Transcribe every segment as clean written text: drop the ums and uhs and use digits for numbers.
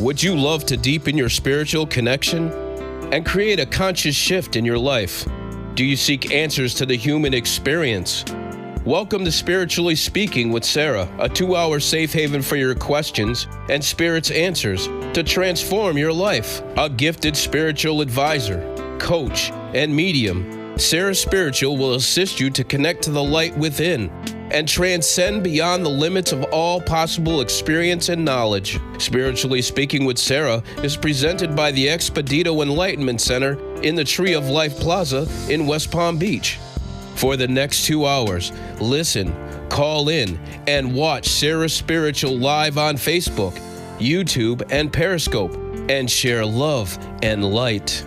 Would you love to deepen your spiritual connection and create a conscious shift in your life? Do you seek answers to the human experience? Welcome to Spiritually Speaking with Sarah, a 2-hour safe haven for your questions and Spirit's answers to transform your life. A gifted spiritual advisor, coach, and medium, SarahSpiritual will assist you to connect to the light within and transcend beyond the limits of all possible experience and knowledge. Spiritually Speaking with Sarah is presented by the Expedito Enlightenment Center in the Tree of Life Plaza in West Palm Beach. For the next 2 hours, listen, call in, and watch SarahSpiritual live on Facebook, YouTube, and Periscope, and share love and light.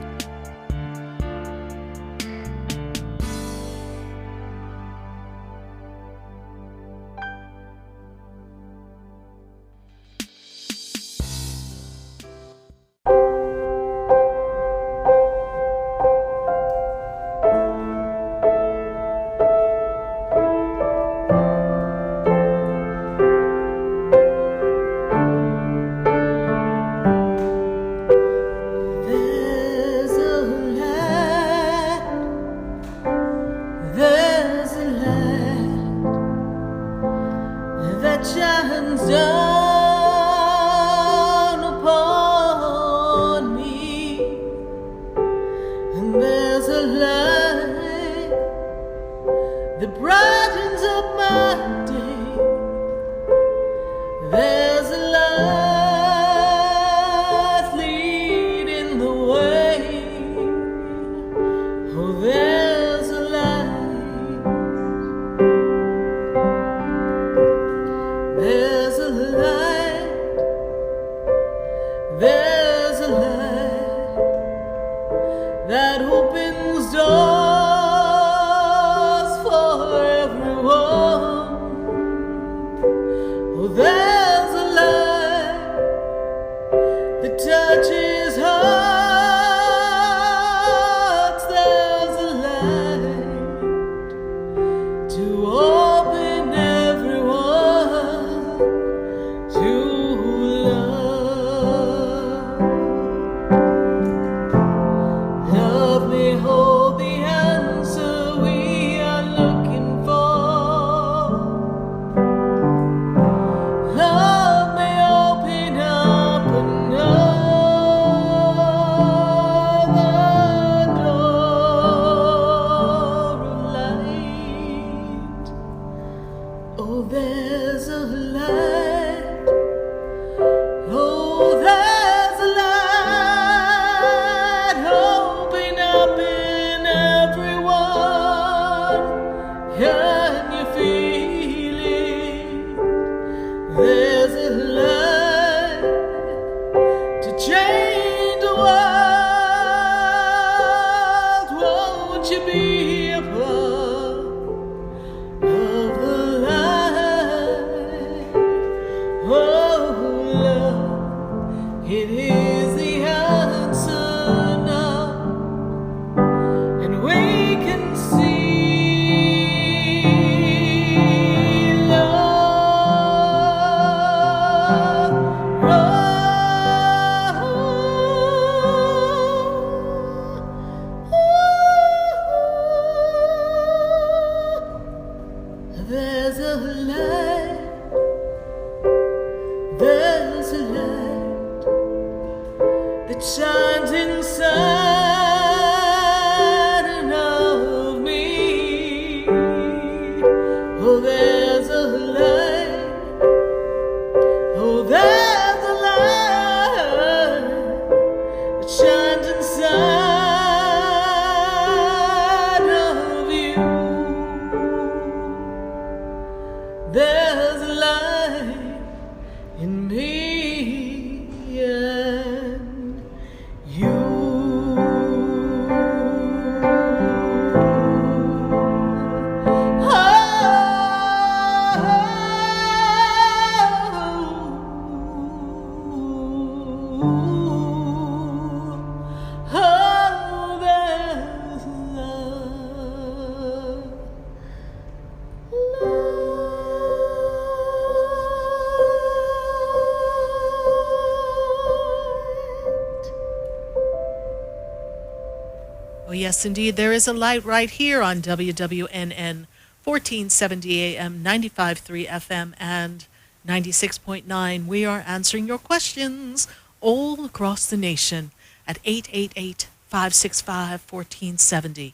Yes, indeed. There is a light right here on WWNN, 1470 AM, 95.3 FM, and 96.9. We are answering your questions all across the nation at 888-565-1470.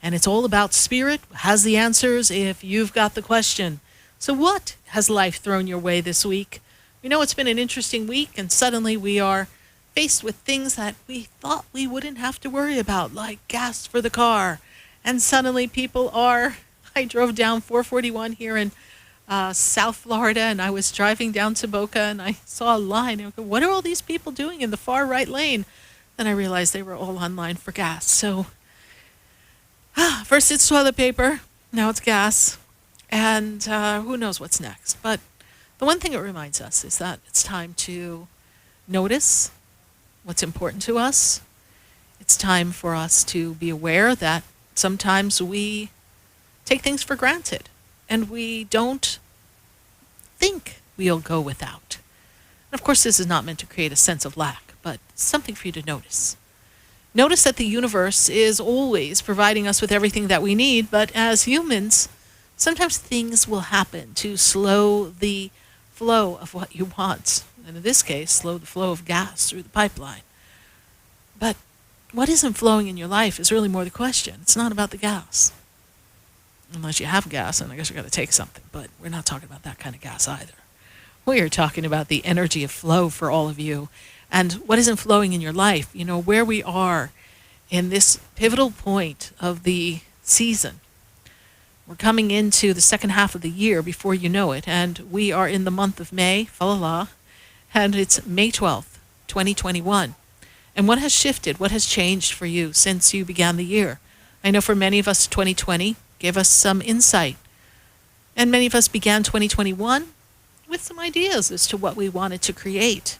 And it's all about spirit, has the answers if you've got the question. So what has life thrown your way this week? We know it's been an interesting week, and suddenly we are faced with things that we thought we wouldn't have to worry about, like gas for the car. And suddenly people are, I drove down 441 here in South Florida, and I was driving down to Boca, and I saw a line. And I go, what are all these people doing in the far right lane? Then I realized they were all online for gas. So first it's toilet paper, now it's gas, and who knows what's next. But the one thing it reminds us is that it's time to notice what's important to us. It's time for us to be aware that sometimes we take things for granted and we don't think we'll go without. And of course, this is not meant to create a sense of lack, but something for you to notice. Notice that the universe is always providing us with everything that we need, but as humans, sometimes things will happen to slow the flow of what you want. And in this case, slow the flow of gas through the pipeline. But what isn't flowing in your life is really more the question. It's not about the gas. Unless you have gas, and I guess you've got to take something. But we're not talking about that kind of gas either. We are talking about the energy of flow for all of you. And what isn't flowing in your life, you know, where we are in this pivotal point of the season. We're coming into the second half of the year before you know it, and we are in the month of May, Falala, and it's May 12th, 2021. And what has shifted, what has changed for you since you began the year? I know for many of us, 2020 gave us some insight. And many of us began 2021 with some ideas as to what we wanted to create.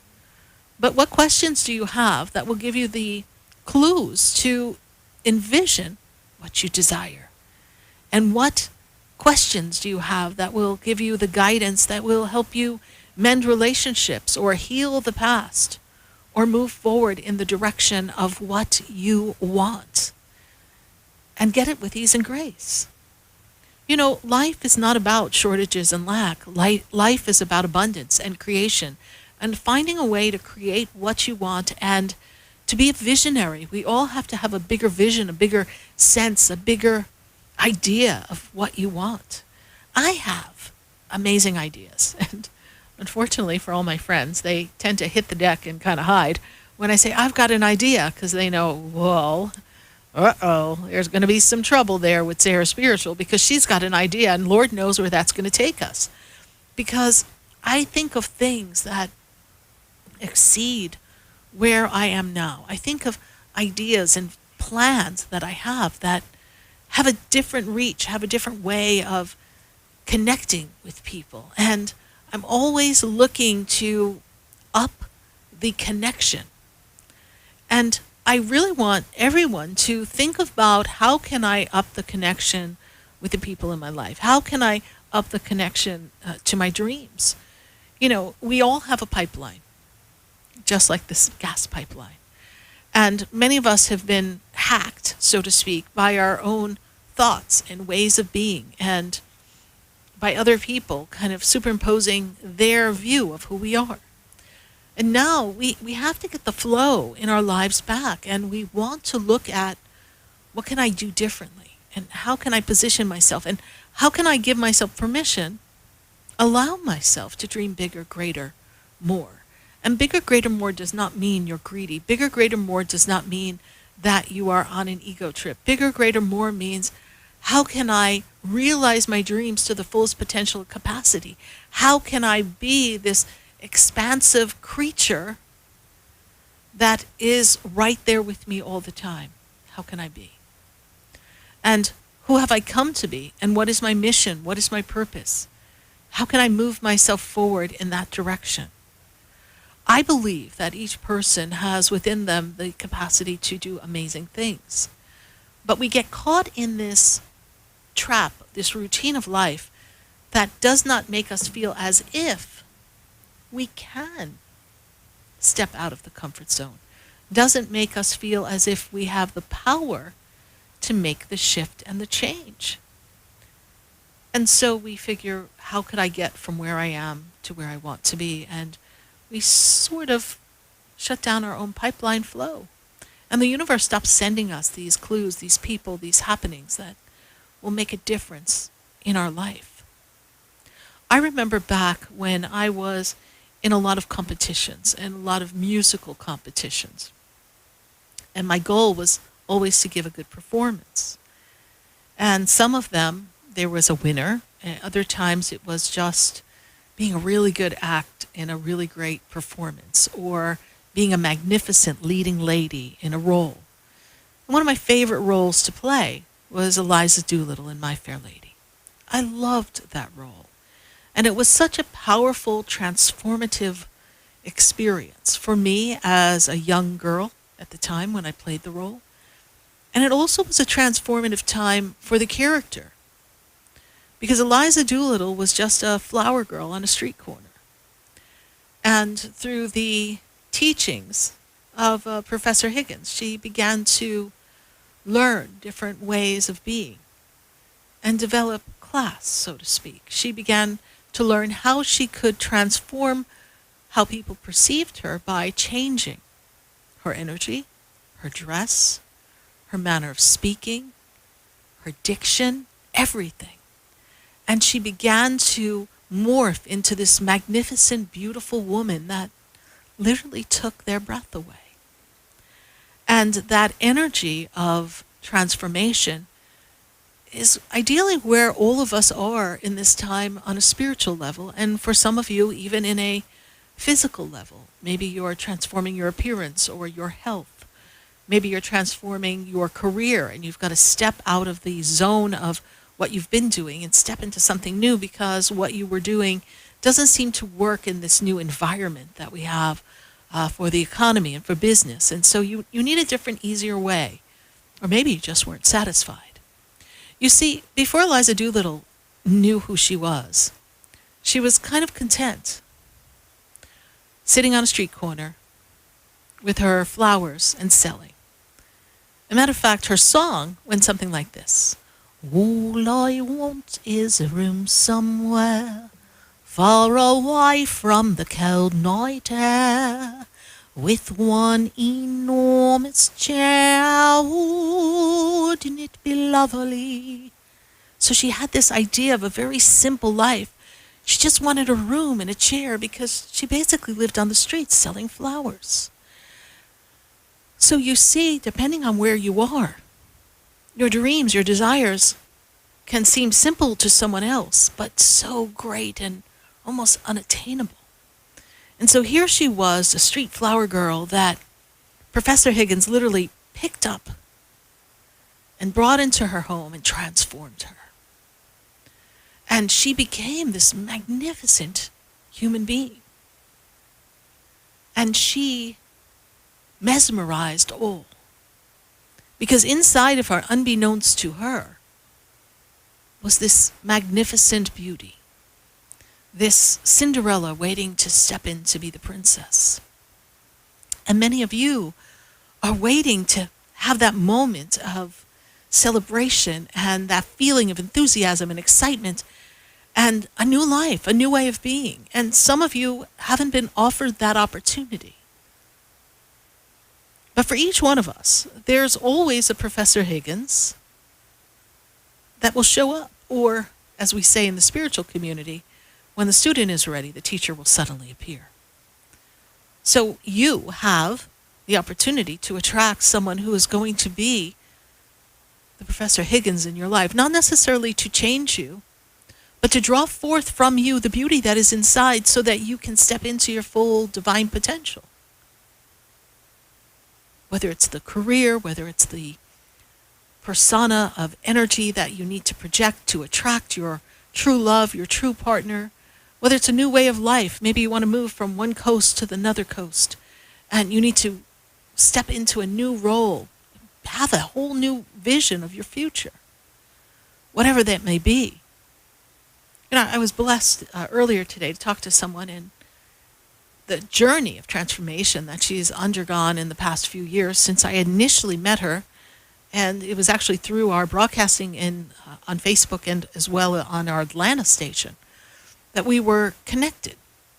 But what questions do you have that will give you the clues to envision what you desire? And what questions do you have that will give you the guidance that will help you mend relationships or heal the past or move forward in the direction of what you want and get it with ease and grace? You know, life is not about shortages and lack. Life is about abundance and creation and finding a way to create what you want and to be a visionary. We all have to have a bigger vision, a bigger sense, a bigger idea of what you want. I have amazing ideas, and unfortunately for all my friends, they tend to hit the deck and kind of hide when I say I've got an idea, because they know, well, there's going to be some trouble there with SarahSpiritual because she's got an idea and Lord knows where that's going to take us. Because I think of things that exceed where I am now. I think of ideas and plans that I have that have a different reach, have a different way of connecting with people. And I'm always looking to up the connection. And I really want everyone to think about, how can I up the connection with the people in my life? How can I up the connection to my dreams? You know, we all have a pipeline, just like this gas pipeline. And many of us have been hacked, so to speak, by our own thoughts and ways of being, and by other people kind of superimposing their view of who we are. And now we have to get the flow in our lives back, and we want to look at, what can I do differently? And how can I position myself? And how can I give myself permission, allow myself to dream bigger, greater, more? And bigger, greater, more does not mean you're greedy. Bigger, greater, more does not mean that you are on an ego trip. Bigger, greater, more means, how can I realize my dreams to the fullest potential capacity? How can I be this expansive creature that is right there with me all the time? How can I be? And who have I come to be? And what is my mission? What is my purpose? How can I move myself forward in that direction? I believe that each person has within them the capacity to do amazing things. But we get caught in this trap, this routine of life that does not make us feel as if we can step out of the comfort zone. Doesn't make us feel as if we have the power to make the shift and the change. And so we figure, how could I get from where I am to where I want to be? And we sort of shut down our own pipeline flow. And the universe stops sending us these clues, these people, these happenings that will make a difference in our life. I remember back when I was in a lot of competitions and a lot of musical competitions. And my goal was always to give a good performance. And some of them, there was a winner, and other times it was just being a really good act in a really great performance, or being a magnificent leading lady in a role. And one of my favorite roles to play was Eliza Doolittle in My Fair Lady. I loved that role. And it was such a powerful, transformative experience for me as a young girl at the time when I played the role. And it also was a transformative time for the character, because Eliza Doolittle was just a flower girl on a street corner. And through the teachings of Professor Higgins, she began to learn different ways of being and develop class, so to speak. She began to learn how she could transform how people perceived her by changing her energy, her dress, her manner of speaking, her diction, everything. And she began to morph into this magnificent, beautiful woman that literally took their breath away. And that energy of transformation is ideally where all of us are in this time on a spiritual level, and for some of you, even in a physical level. Maybe you're transforming your appearance or your health. Maybe you're transforming your career, and you've got to step out of the zone of what you've been doing and step into something new because what you were doing doesn't seem to work in this new environment that we have for the economy and for business. And so you need a different, easier way. Or maybe you just weren't satisfied. You see, before Eliza Doolittle knew who she was kind of content, sitting on a street corner with her flowers and selling. As a matter of fact, her song went something like this. All I want is a room somewhere far away from the cold night air, with one enormous chair. Wouldn't it be lovely? So she had this idea of a very simple life. She just wanted a room and a chair because she basically lived on the streets selling flowers. So you see, depending on where you are, your dreams, your desires can seem simple to someone else, but so great and almost unattainable. And so here she was, a street flower girl that Professor Higgins literally picked up and brought into her home and transformed her. And she became this magnificent human being. And she mesmerized all. Because inside of her, unbeknownst to her, was this magnificent beauty. This Cinderella waiting to step in to be the princess. And many of you are waiting to have that moment of celebration and that feeling of enthusiasm and excitement and a new life, a new way of being. And some of you haven't been offered that opportunity. But for each one of us, there's always a Professor Higgins that will show up. Or, as we say in the spiritual community, when the student is ready, the teacher will suddenly appear. So you have the opportunity to attract someone who is going to be the Professor Higgins in your life, not necessarily to change you, but to draw forth from you the beauty that is inside so that you can step into your full divine potential. Whether it's the career, whether it's the persona of energy that you need to project to attract your true love, your true partner, whether it's a new way of life. Maybe you want to move from one coast to the other coast, and you need to step into a new role, have a whole new vision of your future, whatever that may be. You know, I was blessed earlier today to talk to someone in the journey of transformation that she's undergone in the past few years since I initially met her And it was actually through our broadcasting on Facebook and as well on our Atlanta station that we were connected.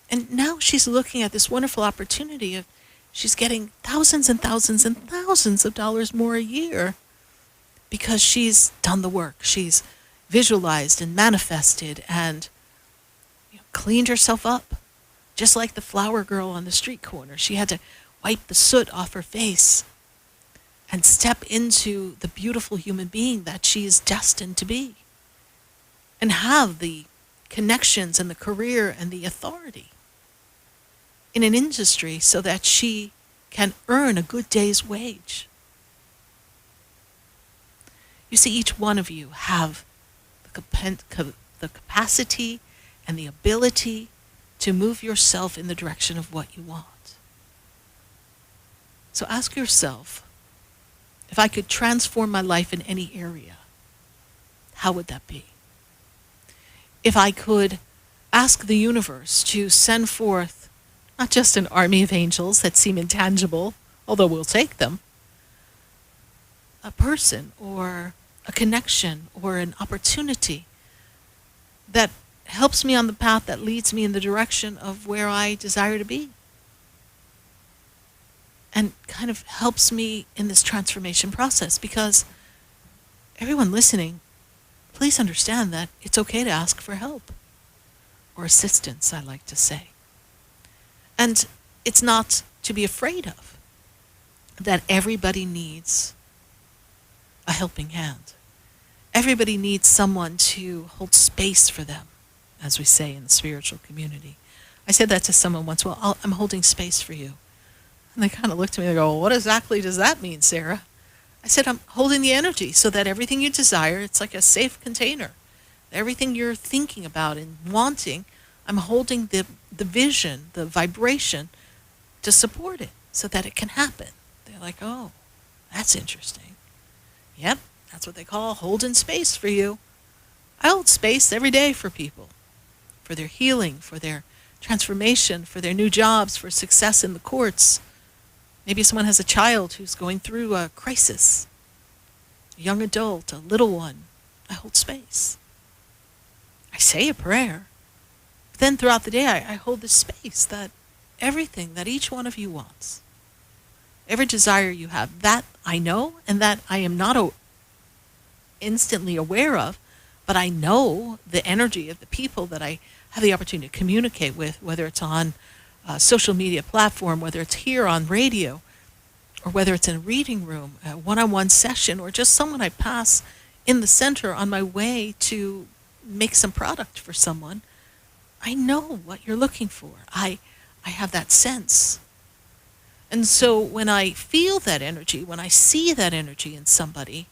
And now she's looking at this wonderful opportunity of she's getting thousands and thousands and thousands of dollars more a year because she's done the work. She's visualized and manifested and cleaned herself up, just like the flower girl on the street corner. She had to wipe the soot off her face and step into the beautiful human being that she is destined to be and have the connections and the career and the authority in an industry so that she can earn a good day's wage. You see, each one of you have the capacity and the ability to move yourself in the direction of what you want. So ask yourself, if I could transform my life in any area, how would that be? If I could ask the universe to send forth not just an army of angels that seem intangible, although we'll take them, a person or a connection or an opportunity that helps me on the path that leads me in the direction of where I desire to be and kind of helps me in this transformation process. Because everyone listening, please understand that it's okay to ask for help or assistance, I like to say. And it's not to be afraid of, that everybody needs a helping hand. Everybody needs someone to hold space for them, as we say in the spiritual community. I said that to someone once, well, I'm holding space for you. And they kind of looked at me and go, well, what exactly does that mean, Sarah? I said, I'm holding the energy so that everything you desire, it's like a safe container. Everything you're thinking about and wanting, I'm holding the vision, the vibration to support it so that it can happen. They're like, oh, that's interesting. Yep, that's what they call holding space for you. I hold space every day for people, for their healing, for their transformation, for their new jobs, for success in the courts. Maybe someone has a child who's going through a crisis, a young adult, a little one. I hold space. I say a prayer. But then throughout the day, I hold this space that everything that each one of you wants, every desire you have, that I know and that I am not instantly aware of, but I know the energy of the people that I have the opportunity to communicate with, whether it's on a social media platform, whether it's here on radio, or whether it's in a reading room, a one-on-one session, or just someone I pass in the center on my way to make some product for someone. I know what you're looking for. I have that sense. And so when I feel that energy, when I see that energy in somebody,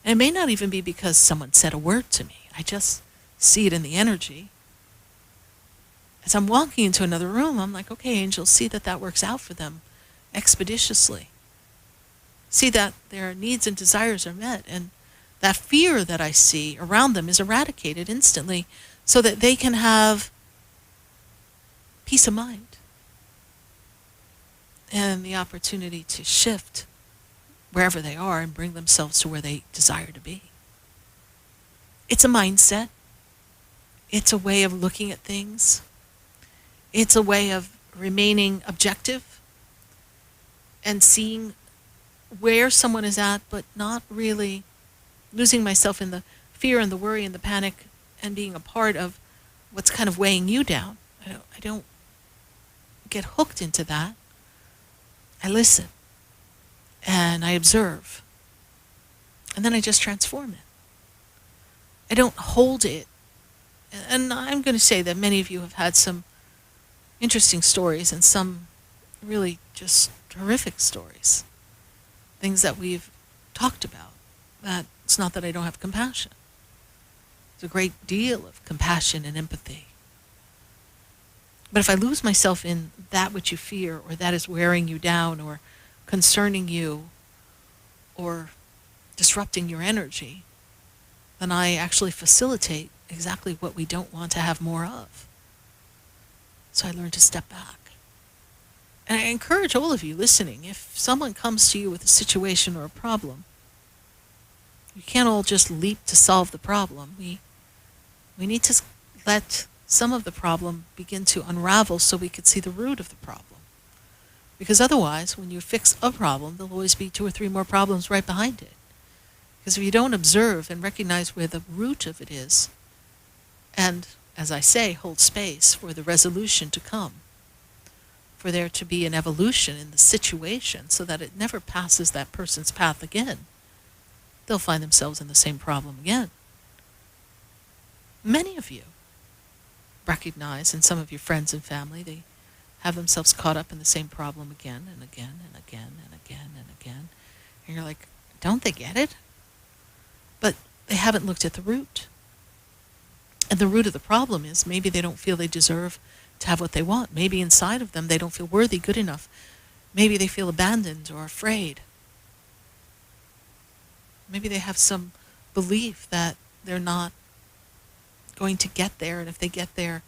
and it may not even be because someone said a word to me, I just see it in the energy. As I'm walking into another room, I'm like, okay, angels, see that works out for them expeditiously. See that their needs and desires are met, and that fear that I see around them is eradicated instantly so that they can have peace of mind and the opportunity to shift wherever they are and bring themselves to where they desire to be. It's a mindset. It's a way of looking at things. It's a way of remaining objective and seeing where someone is at, but not really losing myself in the fear and the worry and the panic and being a part of what's kind of weighing you down. I don't get hooked into that. I listen and I observe, and then I just transform it. I don't hold it. And I'm going to say that many of you have had some interesting stories and some really just horrific stories, things that we've talked about. That it's not that I don't have compassion. There's a great deal of compassion and empathy. But if I lose myself in that which you fear, or that is wearing you down, or concerning you, or disrupting your energy, then I actually facilitate exactly what we don't want to have more of. So I learn to step back. And I encourage all of you listening, if someone comes to you with a situation or a problem, We can't all just leap to solve the problem. We need to let some of the problem begin to unravel so we could see the root of the problem. Because otherwise, when you fix a problem, there'll always be 2 or 3 more problems right behind it. Because if you don't observe and recognize where the root of it is, and, as I say, hold space for the resolution to come, for there to be an evolution in the situation so that it never passes that person's path again, they'll find themselves in the same problem again. Many of you recognize, and some of your friends and family, they have themselves caught up in the same problem again and again and again and again and again. And you're like, don't they get it? But they haven't looked at the root. And the root of the problem is maybe they don't feel they deserve to have what they want. Maybe inside of them they don't feel worthy, good enough. Maybe they feel abandoned or afraid. Maybe they have some belief that they're not going to get there, and if they get there,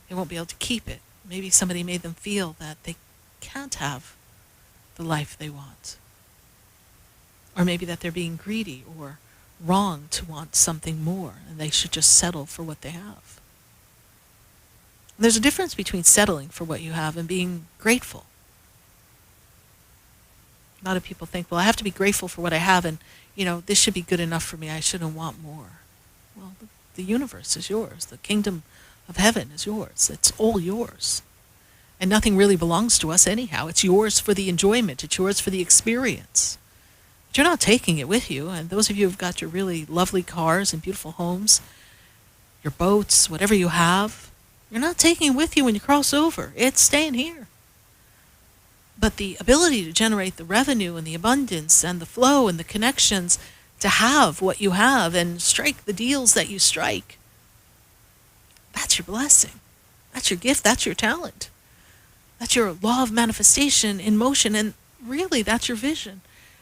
they won't be able to keep it. Maybe somebody made them feel that they can't have the life they want. Or maybe that they're being greedy or wrong to want something more, and they should just settle for what they have. There's a difference between settling for what you have and being grateful. A lot of people think, well, I have to be grateful for what I have, and, this should be good enough for me. I shouldn't want more. Well, the universe is yours. The kingdom of heaven is yours. It's all yours. And nothing really belongs to us anyhow. It's yours for the enjoyment. It's yours for the experience. But you're not taking it with you. And those of you who've got your really lovely cars and beautiful homes, your boats, whatever you have, you're not taking it with you when you cross over. It's staying here. But the ability to generate the revenue and the abundance and the flow and the connections to have what you have and strike the deals that you strike, that's your blessing. That's your gift. That's your talent. That's your law of manifestation in motion. And really, that's your vision.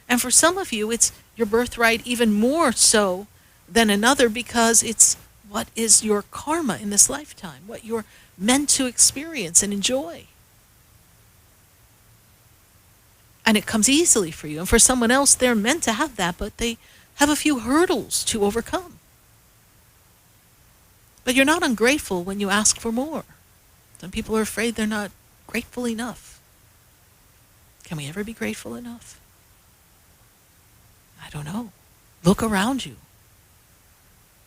And for some of you, it's your birthright even more so than another, because it's what is your karma in this lifetime, what you're meant to experience and enjoy. And it comes easily for you. And for someone else, they're meant to have that, but they have a few hurdles to overcome. But you're not ungrateful when you ask for more. Some people are afraid they're not grateful enough. Can we ever be grateful enough? I don't know. Look around you.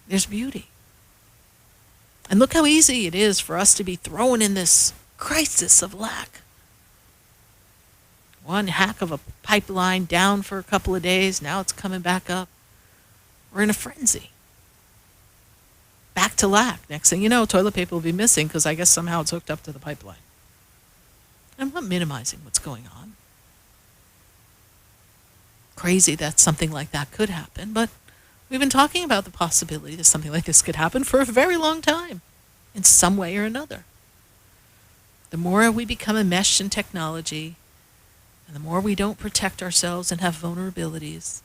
There's beauty. And look how easy it is for us to be thrown in this crisis of lack. One hack of a pipeline down for a couple of days, now it's coming back up. We're in a frenzy. Back to lack. Next thing you know, toilet paper will be missing because I guess somehow it's hooked up to the pipeline. I'm not minimizing what's going on. Crazy that something like that could happen, but we've been talking about the possibility that something like this could happen for a very long time, in some way or another. The more we become enmeshed in technology, and the more we don't protect ourselves and have vulnerabilities,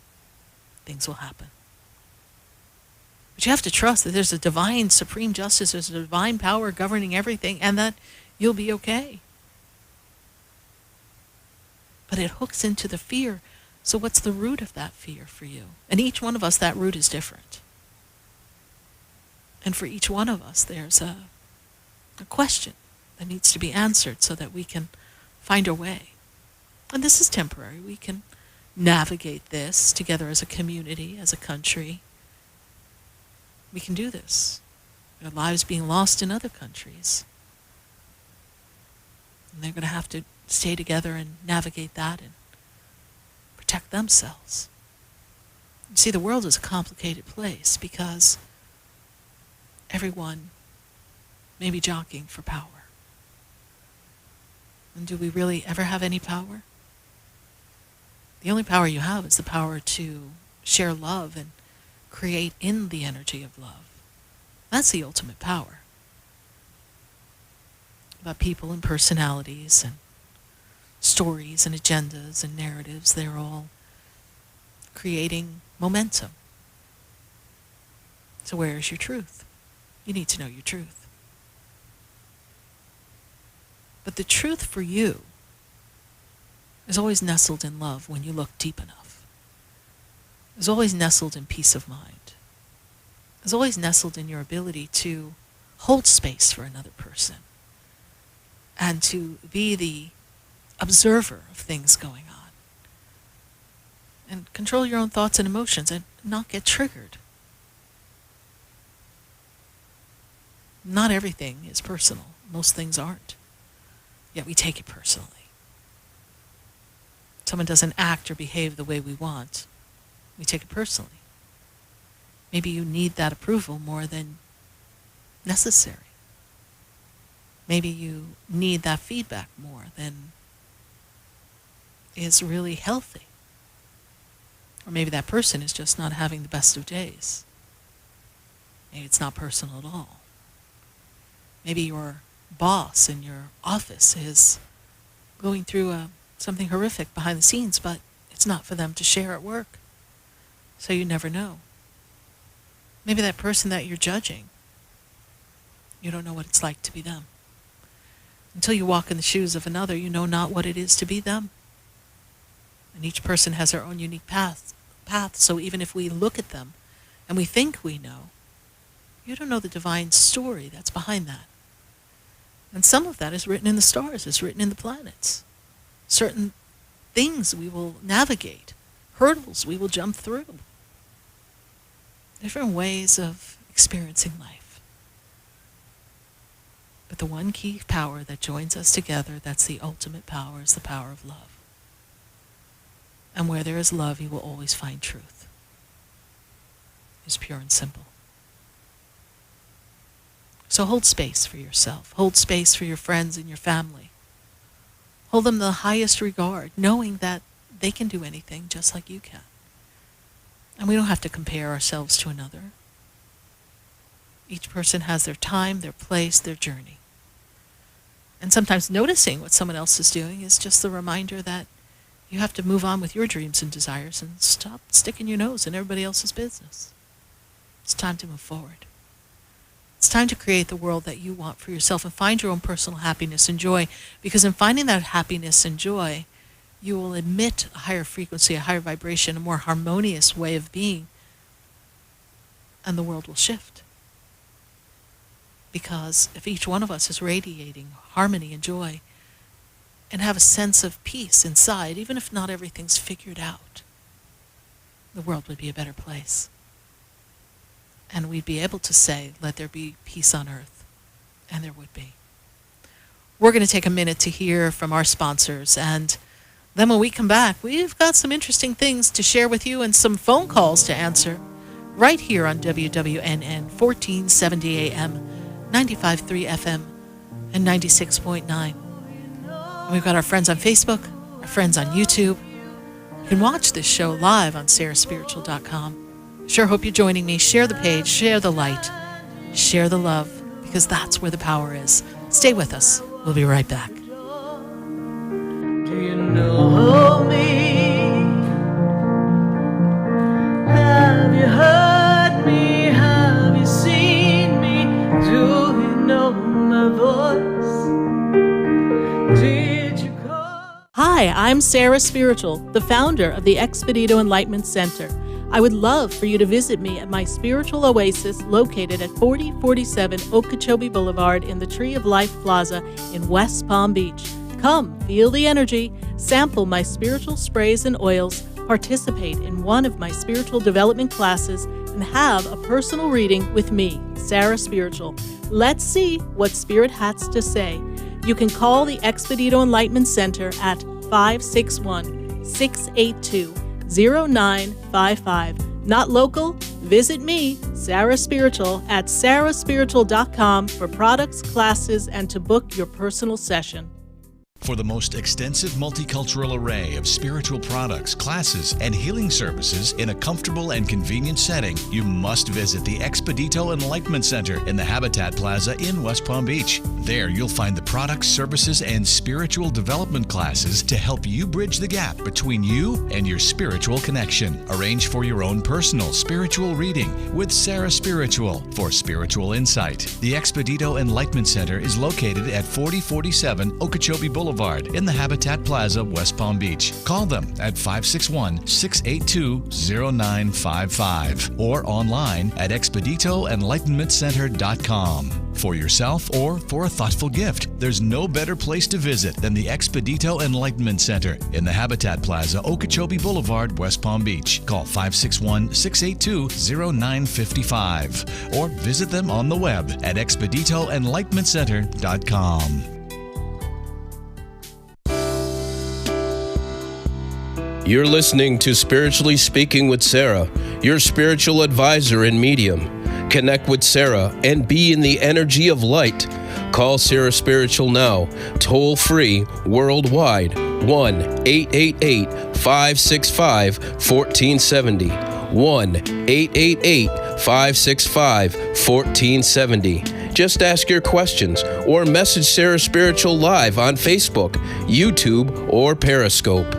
things will happen. But you have to trust that there's a divine supreme justice, there's a divine power governing everything, and that you'll be okay. But it hooks into the fear. So what's the root of that fear for you? And each one of us, that root is different. And for each one of us, there's a question that needs to be answered so that we can find our way. And this is temporary. We can navigate this together as a community, as a country. We can do this. There are lives being lost in other countries. And they're going to have to stay together and navigate that and protect themselves. You see, the world is a complicated place because everyone may be jockeying for power. And do we really ever have any power? The only power you have is the power to share love and create in the energy of love. That's the ultimate power. About people and personalities and stories and agendas and narratives, they're all creating momentum. So where is your truth? You need to know your truth. But the truth for you is always nestled in love when you look deep enough. is always nestled in peace of mind, is always nestled in your ability to hold space for another person and to be the observer of things going on and control your own thoughts and emotions and not get triggered. Not everything is personal. Most things aren't. Yet we take it personally. Someone doesn't act or behave the way we want, we take it personally. Maybe you need that approval more than necessary. Maybe you need that feedback more than is really healthy. Or maybe that person is just not having the best of days. Maybe it's not personal at all. Maybe your boss in your office is going through something horrific behind the scenes, but it's not for them to share at work. So you never know. Maybe that person that you're judging, you don't know what it's like to be them. Until you walk in the shoes of another, you know not what it is to be them. And each person has their own unique path. So even if we look at them and we think we know, you don't know the divine story that's behind that. And some of that is written in the stars, is written in the planets. Certain things we will navigate, hurdles we will jump through. Different ways of experiencing life. But the one key power that joins us together, that's the ultimate power, is the power of love. And where there is love, you will always find truth. It's pure and simple. So hold space for yourself. Hold space for your friends and your family. Hold them in the highest regard, knowing that they can do anything just like you can. And we don't have to compare ourselves to another. Each person has their time, their place, their journey. And sometimes noticing what someone else is doing is just the reminder that you have to move on with your dreams and desires and stop sticking your nose in everybody else's business. It's time to move forward. It's time to create the world that you want for yourself and find your own personal happiness and joy, because in finding that happiness and joy, you will emit a higher frequency, a higher vibration, a more harmonious way of being, and the world will shift. Because if each one of us is radiating harmony and joy and have a sense of peace inside, even if not everything's figured out, the world would be a better place. And we'd be able to say, let there be peace on earth. And there would be. We're going to take a minute to hear from our sponsors. And then when we come back, we've got some interesting things to share with you and some phone calls to answer right here on WWNN 1470 AM, 95.3 FM, and 96.9. And we've got our friends on Facebook, our friends on YouTube. You can watch this show live on SarahSpiritual.com. Sure hope you're joining me. Share the page, share the light, share the love, because that's where the power is. Stay with us. We'll be right back. Do you know me? Have you heard me? Have you seen me? Do you know my voice? Did you call? Hi, I'm Sarah Spiritual, the founder of the Expedito Enlightenment Center. I would love for you to visit me at my spiritual oasis located at 4047 Okeechobee Boulevard in the Tree of Life Plaza in West Palm Beach. Come, feel the energy, sample my spiritual sprays and oils, participate in one of my spiritual development classes, and have a personal reading with me, Sarah Spiritual. Let's see what Spirit has to say. You can call the Expedito Enlightenment Center at 561-682-0955. Not local? Visit me, Sarah Spiritual, at SarahSpiritual.com for products, classes, and to book your personal session. For the most extensive multicultural array of spiritual products, classes, and healing services in a comfortable and convenient setting, you must visit the Expedito Enlightenment Center in the Habitat Plaza in West Palm Beach. There you'll find the products, services, and spiritual development classes to help you bridge the gap between you and your spiritual connection. Arrange for your own personal spiritual reading with Sarah Spiritual for spiritual insight. The Expedito Enlightenment Center is located at 4047 Okeechobee Boulevard Boulevard in the Habitat Plaza, West Palm Beach. Call them at 561-682-0955 or online at expeditoenlightenmentcenter.com. For yourself or for a thoughtful gift, there's no better place to visit than the Expedito Enlightenment Center in the Habitat Plaza, Okeechobee Boulevard, West Palm Beach. Call 561-682-0955 or visit them on the web at expeditoenlightenmentcenter.com. You're listening to Spiritually Speaking with Sarah, your spiritual advisor and medium. Connect with Sarah and be in the energy of light. Call SarahSpiritual now, toll free, worldwide, 1-888-565-1470. 1-888-565-1470. Just ask your questions or message SarahSpiritual live on Facebook, YouTube, or Periscope.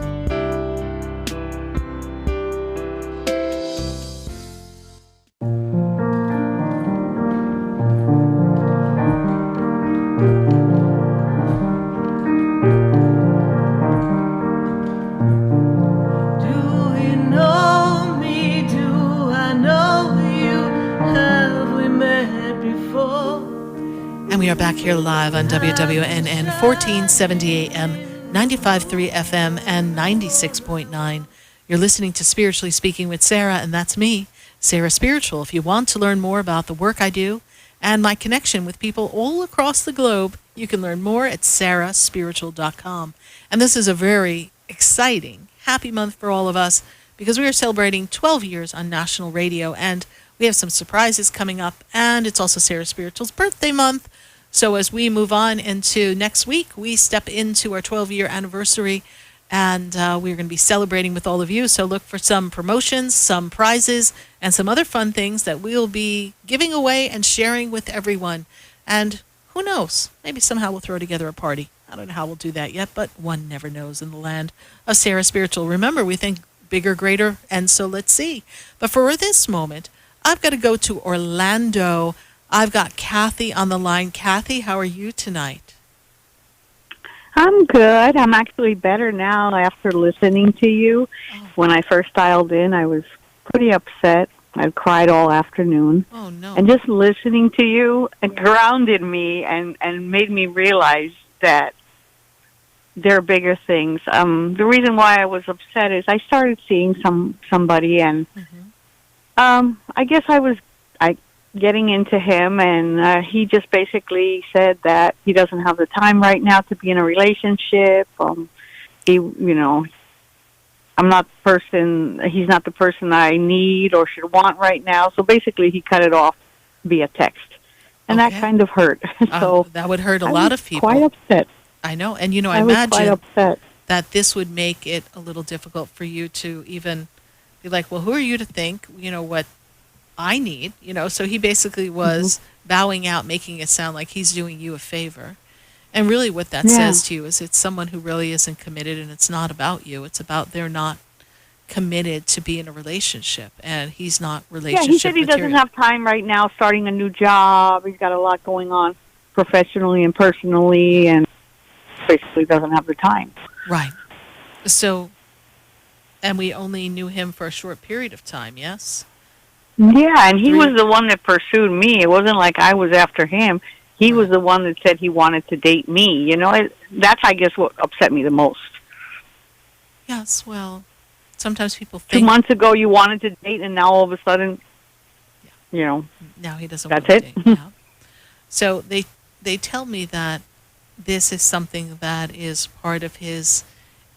Back here live on WWNN 1470 AM, 95.3 FM, and 96.9. You're listening to Spiritually Speaking with Sarah, and that's me, Sarah Spiritual. If you want to learn more about the work I do and my connection with people all across the globe, you can learn more at SarahSpiritual.com. And this is a very exciting, happy month for all of us because we are celebrating 12 years on national radio, and we have some surprises coming up, and it's also Sarah Spiritual's birthday month. So as we move on into next week, we step into our 12-year anniversary, and we're going to be celebrating with all of you. So look for some promotions, some prizes, and some other fun things that we'll be giving away and sharing with everyone. And who knows, maybe somehow we'll throw together a party. I don't know how we'll do that yet, but one never knows in the land of Sarah Spiritual. Remember, we think bigger, greater, and so let's see. But for this moment, I've got to go to Orlando. I've got Kathy on the line. Kathy, how are you tonight? I'm good. I'm actually better now after listening to you. Oh. When I first dialed in, I was pretty upset. I cried all afternoon. Oh, no. And just listening to you grounded me and made me realize that there are bigger things. The reason why I was upset is I started seeing somebody, and I guess I was getting into him, and he just basically said that he doesn't have the time right now to be in a relationship. He's not the person I need or should want right now. So basically he cut it off via text. And that kind of hurt. So that would hurt a lot of people. Quite upset. I know. And, I was imagine quite upset that this would make it a little difficult for you to even be like, well, who are you to think, what I need, so he basically was bowing out, making it sound like he's doing you a favor. And really what that says to you is it's someone who really isn't committed, and it's not about you. It's about they're not committed to be in a relationship, and he's not relationship he said he material. doesn't have time right now, starting a new job. He's got a lot going on professionally and personally, and basically doesn't have the time. Right. So, and we only knew him for a short period of time, yes? Yeah, and he was the one that pursued me. It wasn't like I was after him. He was the one that said he wanted to date me. That's, I guess, what upset me the most. Yes, well, sometimes people think... 2 months ago you wanted to date, and now all of a sudden, now he doesn't that's want to it. date. Yeah. So they tell me that this is something that is part of his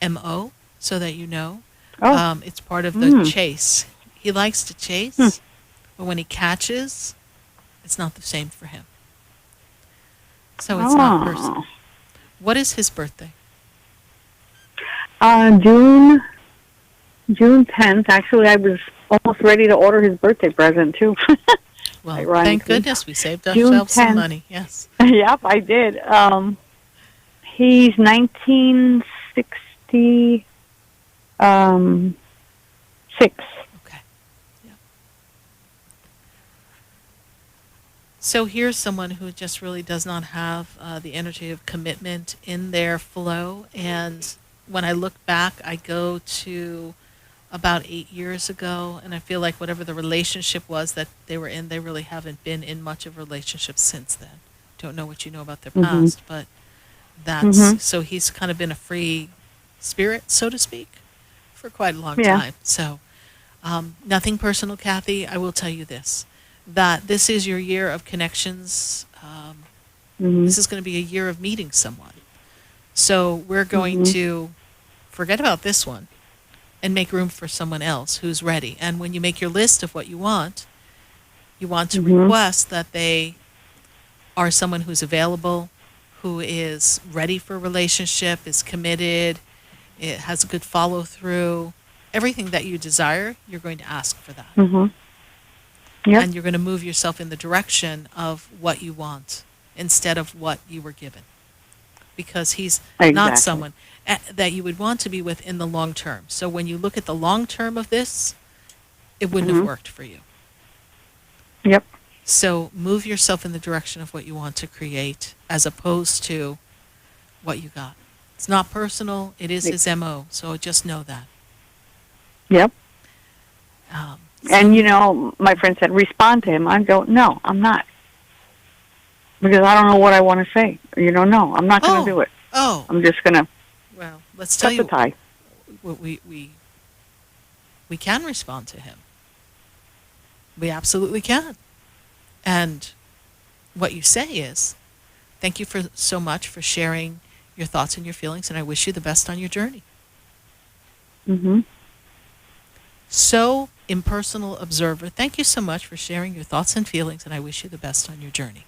MO, so that you know. It's part of the chase. He likes to chase, but when he catches, it's not the same for him. So it's not personal. What is his birthday? June 10th. Actually, I was almost ready to order his birthday present, too. Well, ironically. Thank goodness we saved ourselves some money. Yes. Yep, I did. He's 1966. So here's someone who just really does not have the energy of commitment in their flow. And when I look back, I go to about 8 years ago, and I feel like whatever the relationship was that they were in, they really haven't been in much of a relationship since then. Don't know what you know about their past, but that's so he's kind of been a free spirit, so to speak, for quite a long time. So nothing personal, Kathy. I will tell you this, that this is your year of connections. This is going to be a year of meeting someone. So we're going to forget about this one and make room for someone else who's ready. And when you make your list of what you want to request that they are someone who's available, who is ready for a relationship, is committed, it has a good follow through. Everything that you desire, you're going to ask for that. And you're going to move yourself in the direction of what you want instead of what you were given. Because he's not someone that you would want to be with in the long term. So when you look at the long term of this, it wouldn't have worked for you. Yep. So move yourself in the direction of what you want to create as opposed to what you got. It's not personal. It is his MO. So just know that. Yep. And, you know, my friend said, respond to him. I go, no, I'm not. Because I don't know what I want to say. You know, no, I'm not going to do it. I'm just going to let's tell you, the tie. We can respond to him. We absolutely can. And what you say is, thank you for so much for sharing your thoughts and your feelings, and I wish you the best on your journey. So, impersonal observer, thank you so much for sharing your thoughts and feelings, and I wish you the best on your journey.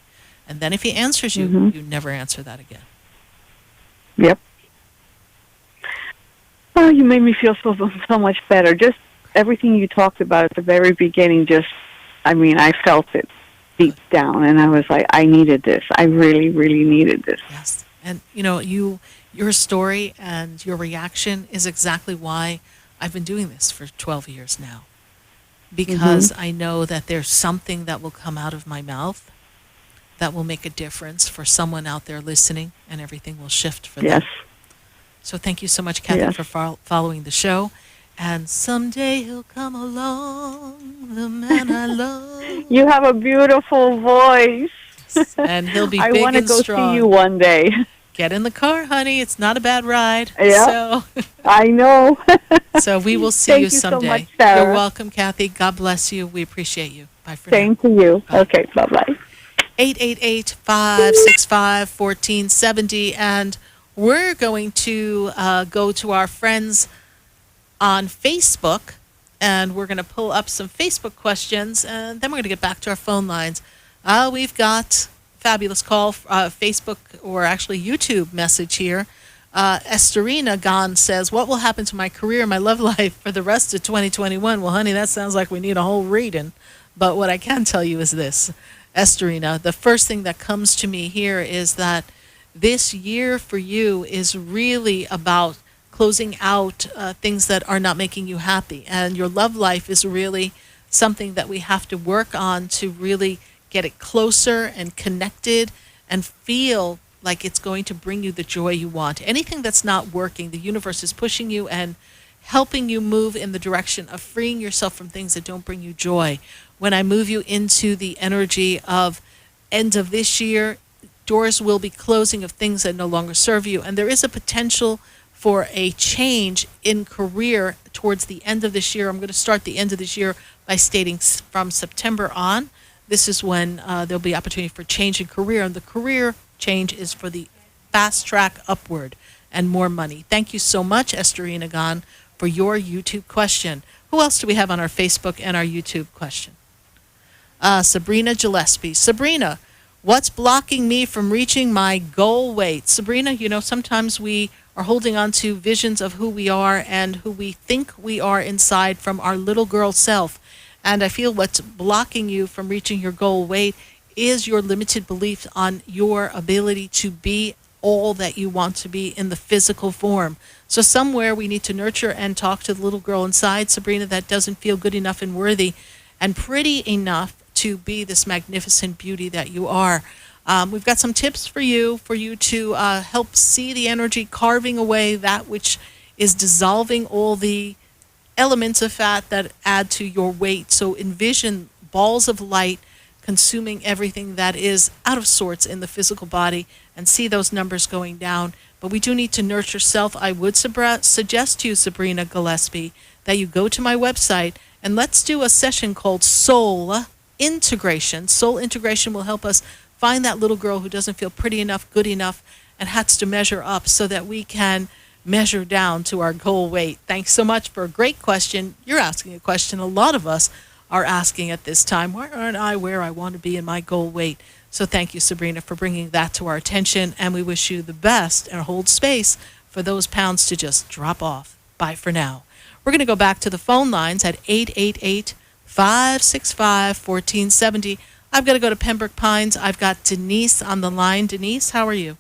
And then if he answers you, you never answer that again. Yep. Oh, you made me feel so much better. Just everything you talked about at the very beginning, I felt it deep down, and I was like, I needed this. I really, really needed this. Yes. And, you know, your story and your reaction is exactly why I've been doing this for 12 years now. Because I know that there's something that will come out of my mouth that will make a difference for someone out there listening, and everything will shift for them. So thank you so much, Kathy, for following the show. And someday he'll come along, the man I love. You have a beautiful voice. And he'll be I big want to and go strong. see you one day. Get in the car, honey. It's not a bad ride. Yeah, so, I know. So we will see you someday. Thank you so much, Sarah. You're welcome, Kathy. God bless you. We appreciate you. Bye for Same now. to you. Bye. Okay, bye-bye. 888-565-1470. And we're going to go to our friends on Facebook, and we're going to pull up some Facebook questions, and then we're going to get back to our phone lines. We've got fabulous call, Facebook, or actually YouTube message here. Esterina Gon says, what will happen to my career and my love life for the rest of 2021? Well, honey, that sounds like we need a whole reading. But what I can tell you is this, Esterina, the first thing that comes to me here is that this year for you is really about closing out things that are not making you happy. And your love life is really something that we have to work on to really get it closer and connected and feel like it's going to bring you the joy you want. Anything that's not working, the universe is pushing you and helping you move in the direction of freeing yourself from things that don't bring you joy. When I move you into the energy of end of this year, doors will be closing of things that no longer serve you. And there is a potential for a change in career towards the end of this year. I'm going to start the end of this year by stating from September on, this is when there'll be opportunity for change in career. And the career change is for the fast track upward and more money. Thank you so much, Esterina Gon, for your YouTube question. Who else do we have on our Facebook and our YouTube question? Sabrina Gillespie. Sabrina, what's blocking me from reaching my goal weight? Sabrina, you know, sometimes we are holding on to visions of who we are and who we think we are inside from our little girl self. And I feel what's blocking you from reaching your goal weight is your limited belief on your ability to be all that you want to be in the physical form. So somewhere we need to nurture and talk to the little girl inside, Sabrina, that doesn't feel good enough and worthy and pretty enough to be this magnificent beauty that you are. We've got some tips for you to help see the energy carving away that which is dissolving all the elements of fat that add to your weight. So envision balls of light consuming everything that is out of sorts in the physical body and see those numbers going down. But we do need to nurture self. I would suggest to you, Sabrina Gillespie, that you go to my website and let's do a session called Soul Integration. Soul Integration will help us find that little girl who doesn't feel pretty enough, good enough, and has to measure up so that we can measure down to our goal weight. Thanks so much for a great question. You're asking a question a lot of us are asking at this time. Why aren't I where I want to be in my goal weight? So thank you, Sabrina, for bringing that to our attention, and we wish you the best and hold space for those pounds to just drop off. Bye for now. We're going to go back to the phone lines at 888-565-1470. I've got to go to Pembroke Pines. I've got Denise on the line. Denise, how are you?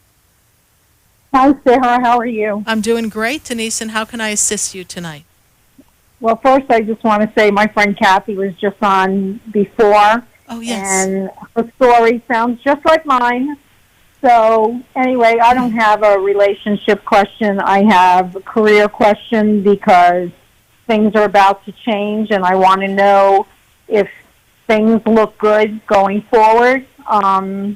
Hi, Sarah. How are you? I'm doing great, Denise, and how can I assist you tonight? Well, first, I just want to say my friend Kathy was just on before. Oh, yes. And her story sounds just like mine. So, anyway, I don't have a relationship question. I have a career question because things are about to change, and I want to know if things look good going forward. I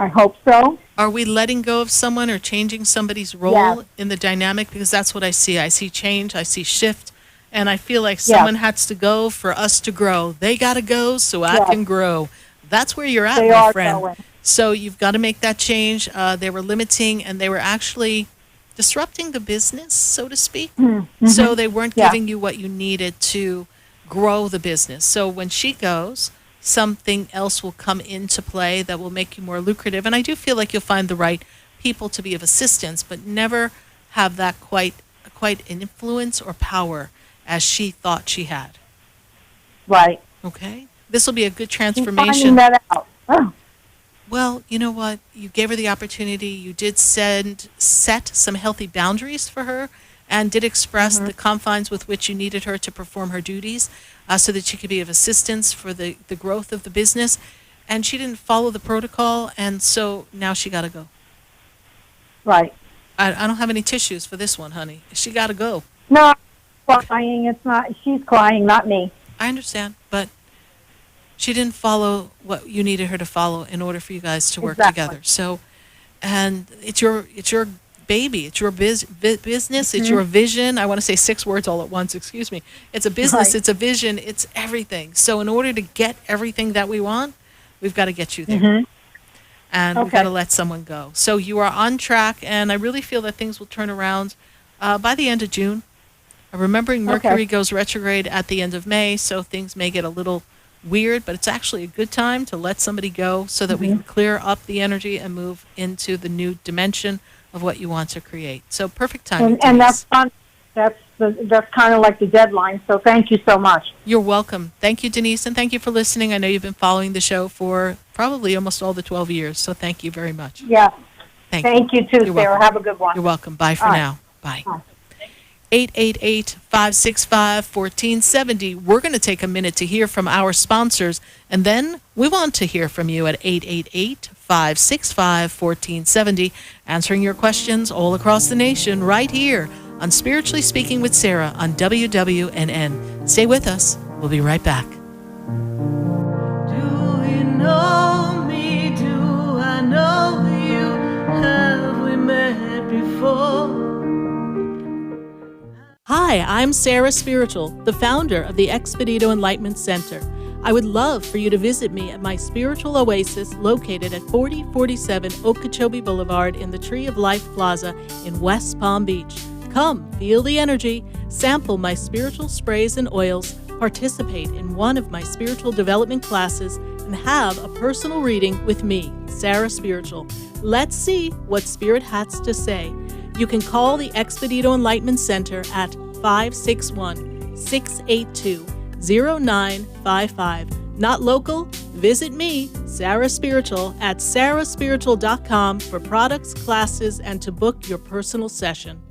hope so. Are we letting go of someone or changing somebody's role in the dynamic? Because that's what I see. I see change, I see shift, and I feel like someone has to go for us to grow. They got to go so I can grow. That's where you're at, my friend. Going. So you've got to make that change. They were limiting, and they were actually disrupting the business, so to speak. Mm-hmm. So they weren't giving you what you needed to grow the business. So when she goes, something else will come into play that will make you more lucrative. And I do feel like you'll find the right people to be of assistance, but never have that quite an influence or power as she thought she had. Right. Okay? This will be a good transformation. Finding that out. Oh. Well, you know what? You gave her the opportunity. You did set some healthy boundaries for her and did express the confines with which you needed her to perform her duties so that she could be of assistance for the growth of the business. And she didn't follow the protocol, and so now she got to go. Right. I don't have any tissues for this one, honey. She got to go. No, crying. It's not. She's crying, not me. I understand, but she didn't follow what you needed her to follow in order for you guys to work together. So, and it's your baby. It's your business. It's your vision. I want to say 6 words all at once. Excuse me. It's a business. Right. It's a vision. It's everything. So in order to get everything that we want, we've got to get you there. And we've got to let someone go. So you are on track, and I really feel that things will turn around by the end of June. Remembering Mercury goes retrograde at the end of May, so things may get a little weird, but it's actually a good time to let somebody go so that we can clear up the energy and move into the new dimension of what you want to create. So perfect timing. And that's fun. That's kind of like the deadline. So thank you so much. You're welcome. Thank you, Denise, and thank you for listening. I know you've been following the show for probably almost all the 12 years. So thank you very much. Yeah. Thank you too, You're Sarah. Welcome. Have a good one. You're welcome. Bye for now. Bye. 888-565-1470. We're going to take a minute to hear from our sponsors, and then we want to hear from you at 888-565-1470, answering your questions all across the nation right here on Spiritually Speaking with Sarah on WWNN. Stay with us. We'll be right back. Do you know me? Do I know you? Have we met before? Hi, I'm SarahSpiritual, the founder of the Expedito Enlightenment Center. I would love for you to visit me at my spiritual oasis located at 4047 Okeechobee Boulevard in the Tree of Life Plaza in West Palm Beach. Come, feel the energy, sample my spiritual sprays and oils, participate in one of my spiritual development classes, and have a personal reading with me, Sarah Spiritual. Let's see what Spirit has to say. You can call the Expedito Enlightenment Center at 561-682-0955. Not local? Visit me, Sarah Spiritual, at sarahspiritual.com for products, classes, and to book your personal session.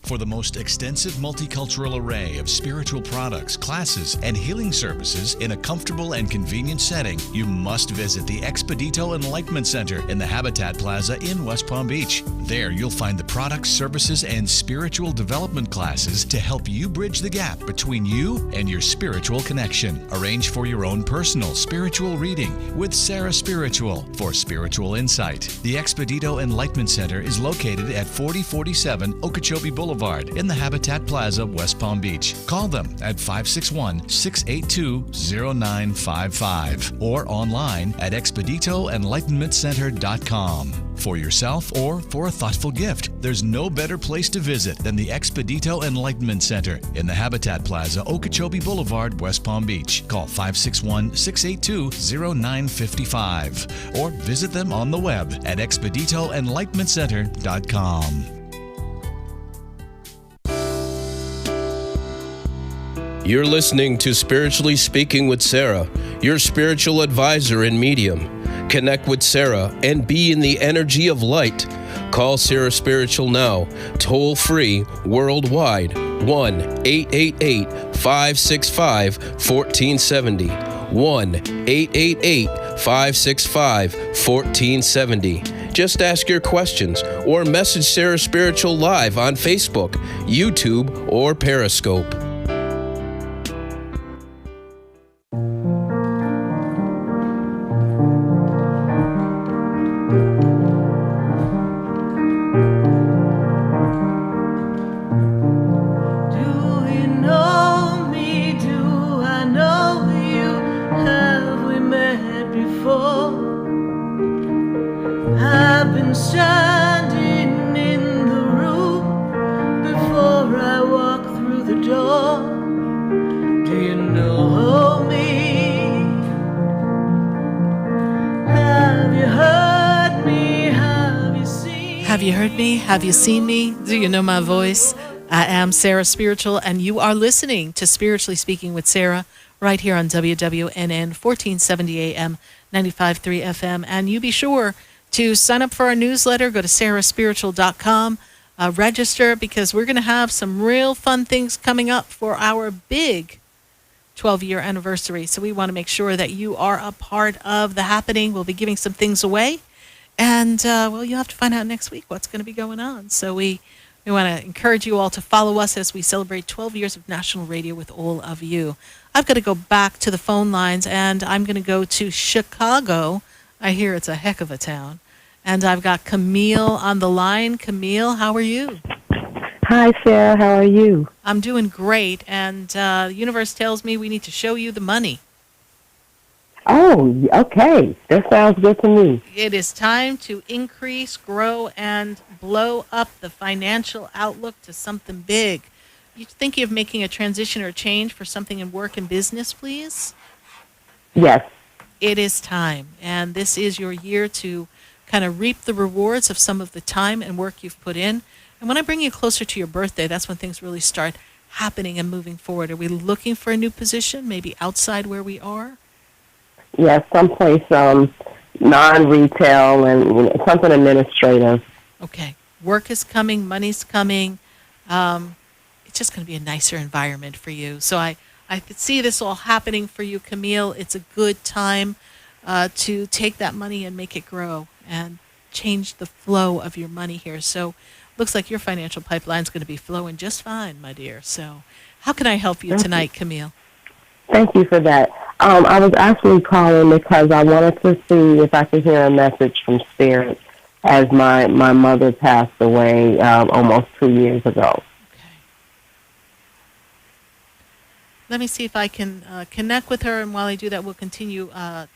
For the most extensive multicultural array of spiritual products, classes, and healing services in a comfortable and convenient setting, you must visit the Expedito Enlightenment Center in the Habitat Plaza in West Palm Beach. There, you'll find the products, services, and spiritual development classes to help you bridge the gap between you and your spiritual connection. Arrange for your own personal spiritual reading with SarahSpiritual for spiritual insight. The Expedito Enlightenment Center is located at 4047 Okeechobee Boulevard in the Habitat Plaza, West Palm Beach. Call them at 561-682-0955 or online at expeditoenlightenmentcenter.com. For yourself or for a thoughtful gift, there's no better place to visit than the Expedito Enlightenment Center in the Habitat Plaza, Okeechobee Boulevard, West Palm Beach. Call 561-682-0955 or visit them on the web at expeditoenlightenmentcenter.com. You're listening to Spiritually Speaking with Sarah, your spiritual advisor and medium. Connect with Sarah and be in the energy of light. Call SarahSpiritual now, toll free, worldwide, 1-888-565-1470. 1-888-565-1470. Just ask your questions or message SarahSpiritual live on Facebook, YouTube, or Periscope. Have you heard me? Have you seen me? Do you know my voice? I am Sarah Spiritual, and you are listening to Spiritually Speaking with Sarah right here on WWNN 1470 AM, 95.3 FM. And you be sure to sign up for our newsletter. Go to SarahSpiritual.com, register, because we're going to have some real fun things coming up for our big 12-year anniversary. So we want to make sure that you are a part of the happening. We'll be giving some things away. And, well, you'll have to find out next week what's going to be going on. So we want to encourage you all to follow us as we celebrate 12 years of national radio with all of you. I've got to go back to the phone lines, and I'm going to go to Chicago. I hear it's a heck of a town. And I've got Camille on the line. Camille, how are you? Hi, Sarah. How are you? I'm doing great. And the universe tells me we need to show you the money. Oh, okay. That sounds good to me. It is time to increase, grow, and blow up the financial outlook to something big. You thinking of making a transition or change for something in work and business, please? Yes. It is time. And this is your year to kind of reap the rewards of some of the time and work you've put in. And when I bring you closer to your birthday, that's when things really start happening and moving forward. Are we looking for a new position, maybe outside where we are? Yes, someplace non-retail and something administrative. Okay. Work is coming, money's coming. It's just going to be a nicer environment for you. So I could see this all happening for you, Camille. It's a good time to take that money and make it grow and change the flow of your money here. So looks like your financial pipeline is going to be flowing just fine, my dear. So how can I help you tonight, Camille? Thank you for that. I was actually calling because I wanted to see if I could hear a message from Spirit, as my mother passed away almost 2 years ago. Okay. Let me see if I can connect with her, and while I do that, we'll continue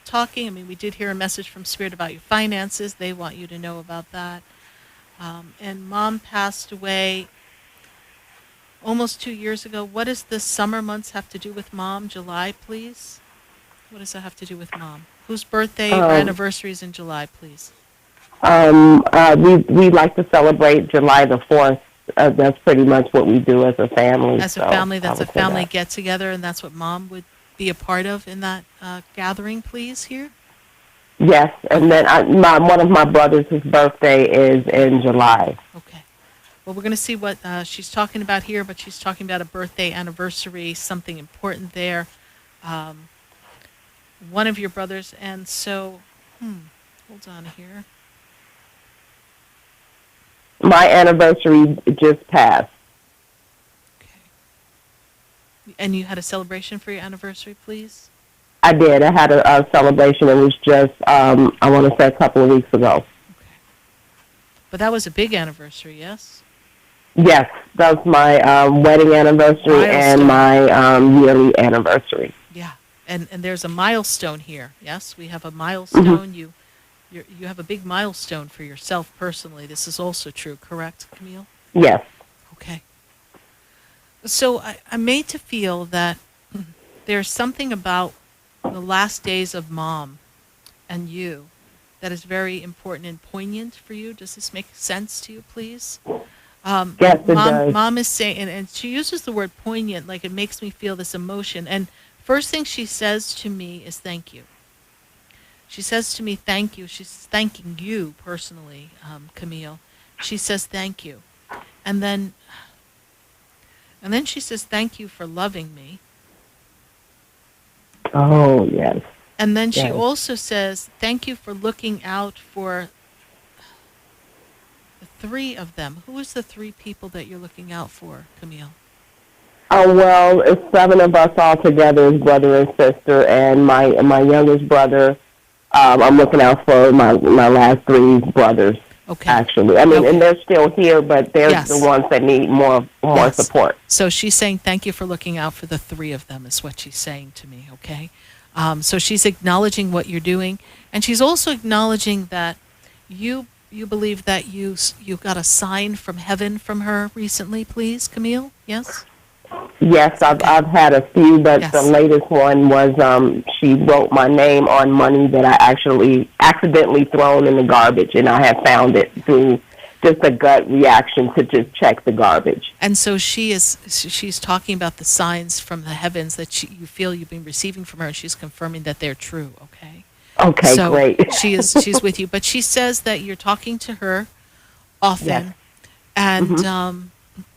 talking. I mean, we did hear a message from Spirit about your finances. They want you to know about that. And Mom passed away almost 2 years ago. What does the summer months have to do with Mom? July, please? What does that have to do with Mom? Whose birthday or anniversary is in July, please? We like to celebrate July the 4th. That's pretty much what we do as a family. As a family, that's a family get-together, and that's what Mom would be a part of in that gathering, please, here? Yes, and then one of my brothers, his birthday is in July. Okay. Well, we're going to see what she's talking about here, but she's talking about a birthday anniversary, something important there. One of your brothers, and so, hold on here. My anniversary just passed. Okay. And you had a celebration for your anniversary, please? I did. I had a celebration. It was just, I want to say, a couple of weeks ago. Okay. But that was a big anniversary, yes? Yes, that was my wedding anniversary and my yearly anniversary. Yeah, and there's a milestone here. Yes, we have a milestone. Mm-hmm. You have a big milestone for yourself personally. This is also true, correct, Camille? Yes. Okay. So I'm made to feel that there's something about the last days of Mom and you that is very important and poignant for you. Does this make sense to you, please? Yes, it does. Mom is saying, and she uses the word poignant, like it makes me feel this emotion. And first thing she says to me is thank you. She says to me, thank you. She's thanking you personally, Camille. She says thank you. And then she says thank you for loving me. Oh, yes. And then she also says thank you for looking out for the three of them. Who is the three people that you're looking out for, Camille? Oh, well, it's 7 of us all together as brother and sister, and my youngest brother, I'm looking out for my last 3 brothers, actually. I mean, and they're still here, but they're the ones that need more support. So she's saying thank you for looking out for the 3 of them is what she's saying to me, okay? So she's acknowledging what you're doing, and she's also acknowledging that you believe that you got a sign from heaven from her recently, please, Camille? Yes? Yes, I've had a few, but the latest one was she wrote my name on money that I actually accidentally thrown in the garbage, and I have found it through just a gut reaction to just check the garbage. And so she's talking about the signs from the heavens that you feel you've been receiving from her, and she's confirming that they're true, okay? Okay, so great. she's with you, but she says that you're talking to her often, and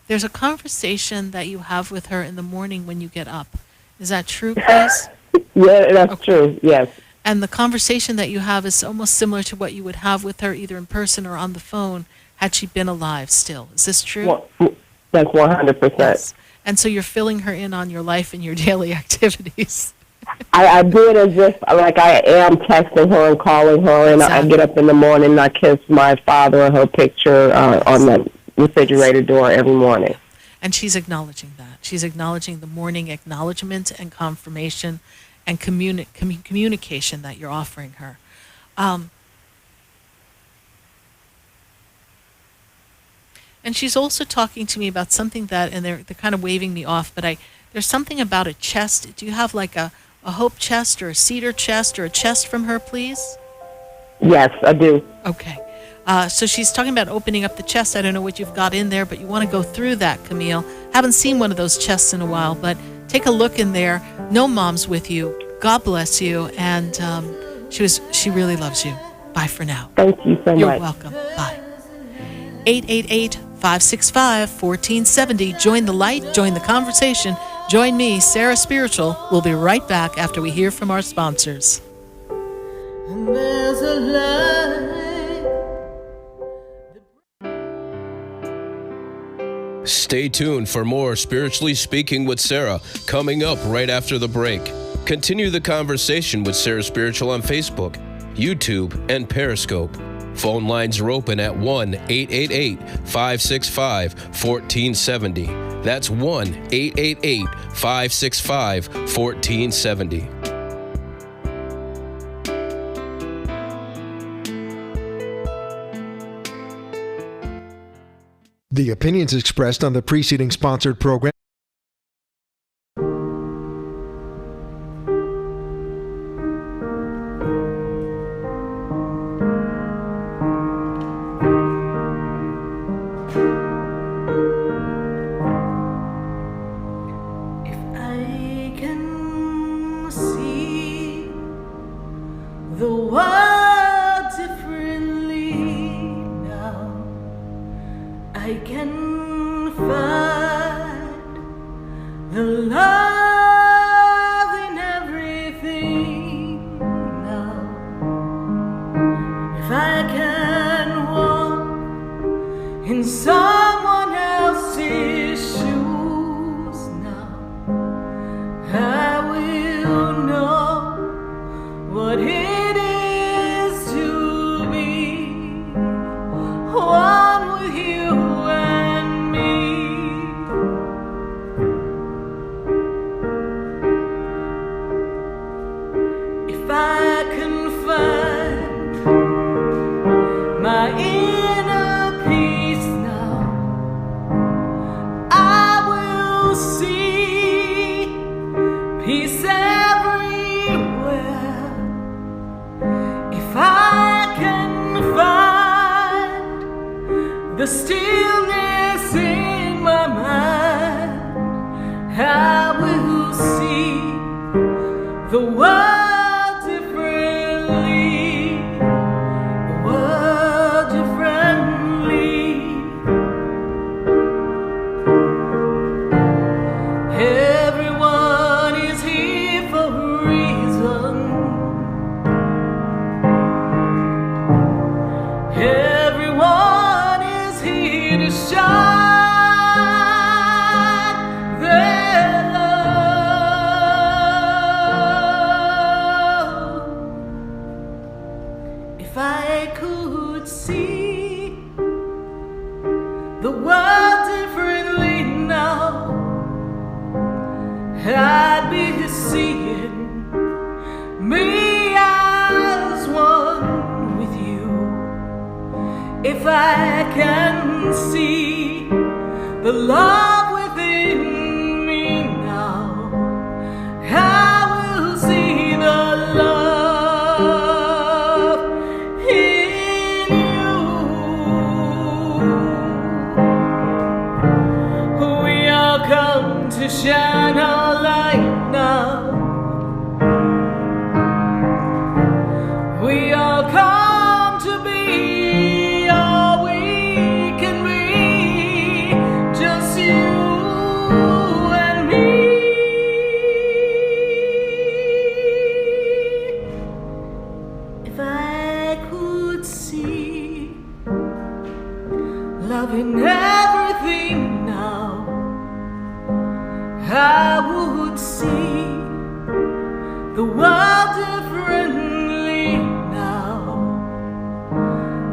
there's a conversation that you have with her in the morning when you get up. Is that true, please? Yeah, that's true, yes. And the conversation that you have is almost similar to what you would have with her either in person or on the phone had she been alive still. Is this true? Well, that's 100%. Yes. And so you're filling her in on your life and your daily activities. I do it as if like I am texting her and calling her, and I get up in the morning and I kiss my father and her picture on the refrigerator door every morning. And she's acknowledging that. She's acknowledging the morning acknowledgement and confirmation and communication that you're offering her. And she's also talking to me about something that, and they're kind of waving me off, but there's something about a chest. Do you have like a hope chest or a cedar chest or a chest from her, please? Yes, I do. Okay. So she's talking about opening up the chest. I don't know what you've got in there, but you want to go through that, Camille. Haven't seen one of those chests in a while, but take a look in there. Know Mom's with you. God bless you. And she really loves you. Bye for now. Thank you so much. You're welcome. Bye. 888-565-1470. Join the light. Join the conversation. Join me, Sarah Spiritual. We'll be right back after we hear from our sponsors. And there's a light. Stay tuned for more Spiritually Speaking with Sarah coming up right after the break. Continue the conversation with Sarah Spiritual on Facebook, YouTube, and Periscope. Phone lines are open at 1-888-565-1470. That's 1-888-565-1470. The opinions expressed on the preceding sponsored program I can find the love in everything now. If I can walk in someone else's shoes now, I will know what it is to be one with you and me. If I can find my inner peace now, I will see peace everywhere. If I can find the stillness in my mind, I will see the world differently, the world differently. Everyone is here for a reason. Everyone is here to shine their love. If I could see the world differently now, I'd be seeing me as one with you. If I can see the love within me now, I will see the love in you. We all come to shine our light now. We all come to be all we can be, just you and me. If I could see love in everything now, I would see the world differently now.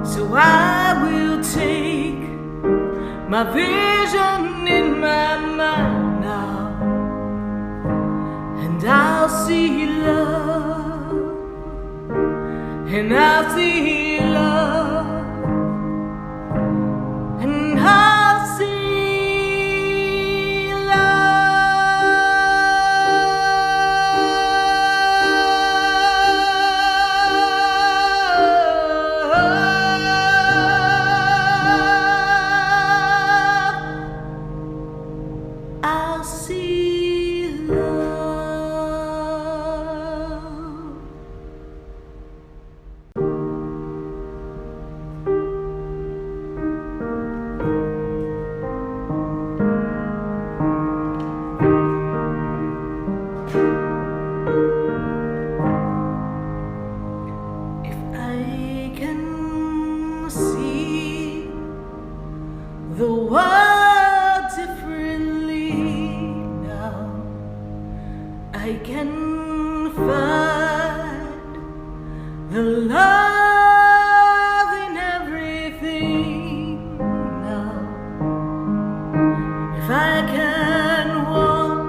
So I will take my vision in my mind now, and I'll see love, and I'll see love, and I'll see I'll see love. If I can see the world differently now, I can find the love in everything now. If I can walk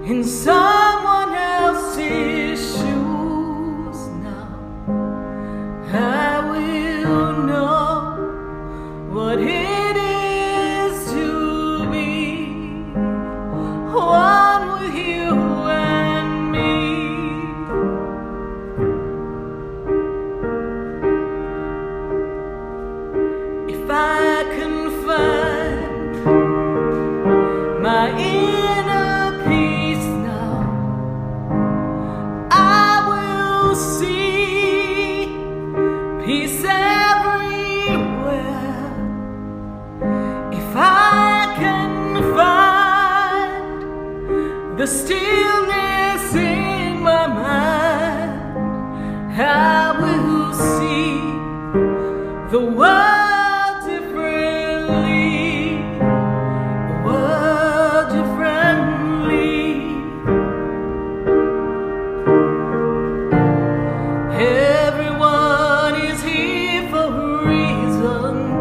in someone else's shoes now, I will know what it is to be one with you and me. If I can find my inner peace now, I will see peace everywhere. the stillness in my mind, I will see the world differently, the world differently. Everyone is here for a reason.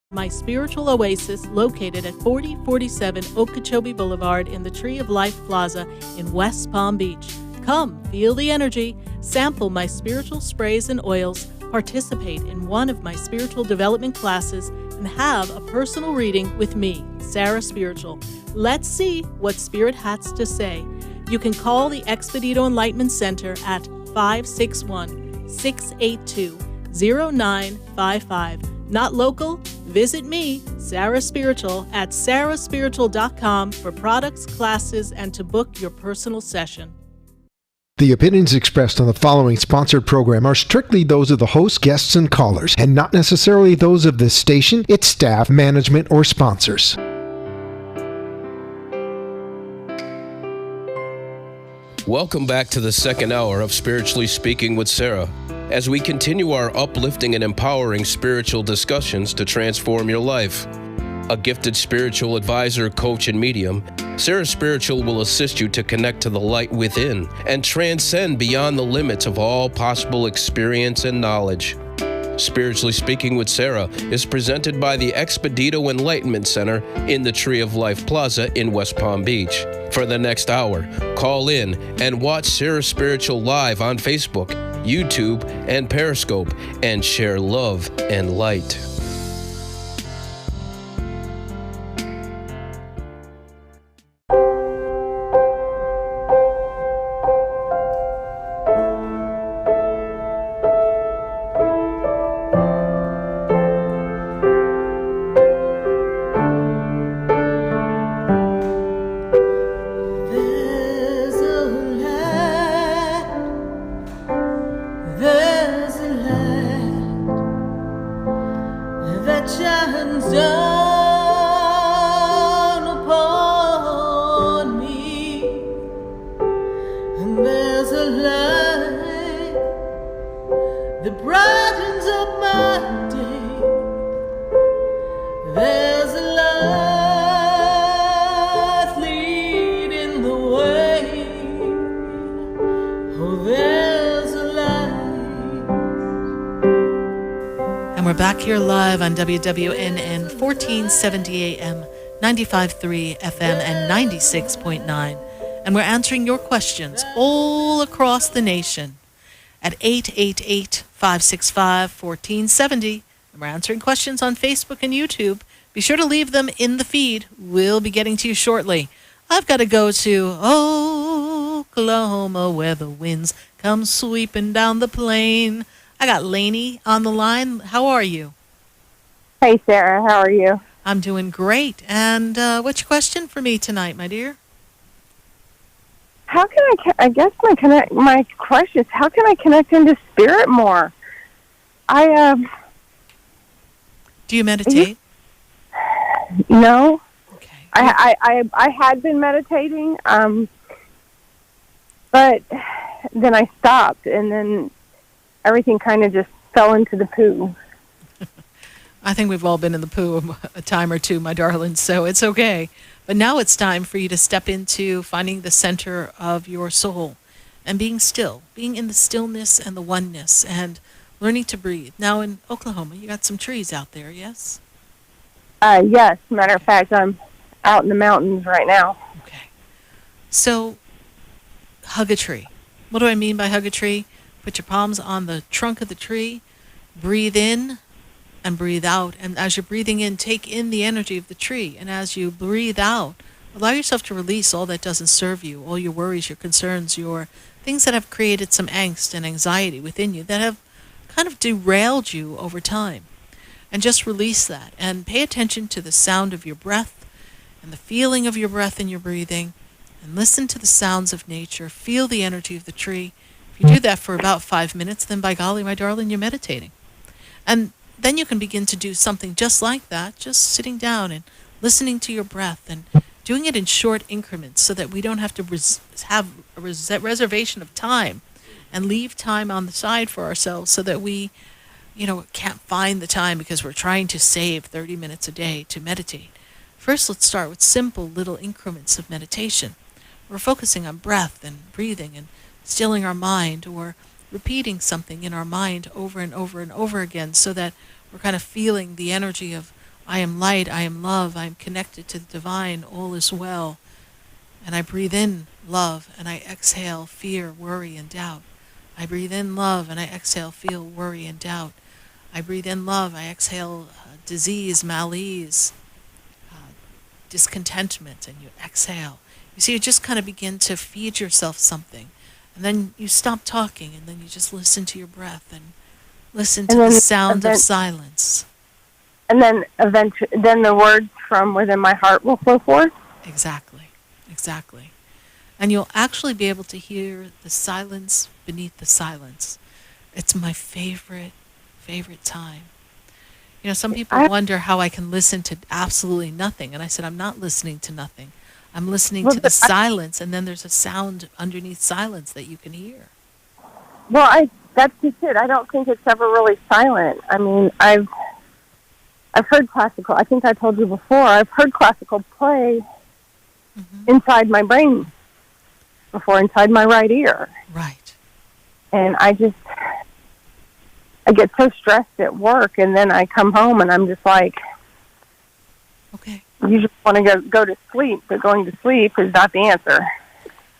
My spiritual oasis, located at 4047 Okeechobee Boulevard in the Tree of Life Plaza in West Palm Beach. Come, feel the energy, sample my spiritual sprays and oils, participate in one of my spiritual development classes, and have a personal reading with me, Sarah Spiritual. Let's see what Spirit has to say. You can call the Expedito Enlightenment Center at 561-682-0955. Not local? Visit me, Sarah Spiritual, at sarahspiritual.com for products, classes, and to book your personal session. The opinions expressed on the following sponsored program are strictly those of the host, guests, and callers, and not necessarily those of this station, its staff, management, or sponsors. Welcome back to the second hour of Spiritually Speaking with Sarah, as we continue our uplifting and empowering spiritual discussions to transform your life. A gifted spiritual advisor, coach, and medium, Sarah Spiritual will assist you to connect to the light within and transcend beyond the limits of all possible experience and knowledge. Spiritually Speaking with Sarah is presented by the Expedito Enlightenment Center in the Tree of Life Plaza in West Palm Beach. For the next hour, call in and watch Sarah Spiritual live on Facebook, YouTube, and Periscope, and share love and light. There's a light that shines down upon me, and there's a light that brightens up my day. There's a light leading the way. Oh, there's a light. And we're back here live on WWNN 1470 AM, 95.3 FM, and 96.9. And we're answering your questions all across the nation at 888-565-1470. And we're answering questions on Facebook and YouTube. Be sure to leave them in the feed. We'll be getting to you shortly. I've got to go to Oklahoma, where the winds come sweeping down the plain. I got Lainey on the line. How are you? Hey, Sarah. How are you? I'm doing great. And what's your question for me tonight, my dear? How can I guess my question is, how can I connect into spirit more? Do you meditate? No. Okay. I had been meditating, but then I stopped, and then everything kind of just fell into the poo. I think we've all been in the poo a time or two, my darling, so it's okay. But now it's time for you to step into finding the center of your soul and being still, being in the stillness and the oneness and learning to breathe. Now in Oklahoma, you got some trees out there, yes? Yes. Matter of fact, I'm out in the mountains right now. Okay. So, hug a tree. What do I mean by hug a tree? Put your palms on the trunk of the tree, breathe in and breathe out. And as you're breathing in, take in the energy of the tree. And as you breathe out, allow yourself to release all that doesn't serve you, all your worries, your concerns, your things that have created some angst and anxiety within you that have kind of derailed you over time. And just release that and pay attention to the sound of your breath and the feeling of your breath in your breathing, and listen to the sounds of nature. Feel the energy of the tree. If you do that for about 5 minutes, then by golly, my darling, you're meditating. And then you can begin to do something just like that, just sitting down and listening to your breath and doing it in short increments so that we don't have to have a reservation of time and leave time on the side for ourselves so that we, can't find the time because we're trying to save 30 minutes a day to meditate. First, let's start with simple little increments of meditation. We're focusing on breath and breathing and stilling our mind, or repeating something in our mind over and over and over again, so that we're kind of feeling the energy of, I am light, I am love, I am connected to the divine, all is well. And I breathe in love, and I exhale fear, worry, and doubt. I breathe in love, and I exhale fear, worry, and doubt. I breathe in love, I exhale disease, malaise, discontentment, and you exhale. You see, you just kind of begin to feed yourself something. And then you stop talking, and then you just listen to your breath and listen to the sound of silence. And then then the words from within my heart will flow forth? Exactly. And you'll actually be able to hear the silence beneath the silence. It's my favorite time. Some people wonder how I can listen to absolutely nothing. And I said, I'm not listening to nothing. I'm listening to the silence, and then there's a sound underneath silence that you can hear. Well, that's just it. I don't think it's ever really silent. I mean, I've heard classical. I think I told you before. I've heard classical play inside my brain before, inside my right ear. Right. And I get so stressed at work, and then I come home and I'm just like, okay, you just want to go to sleep, but going to sleep is not the answer.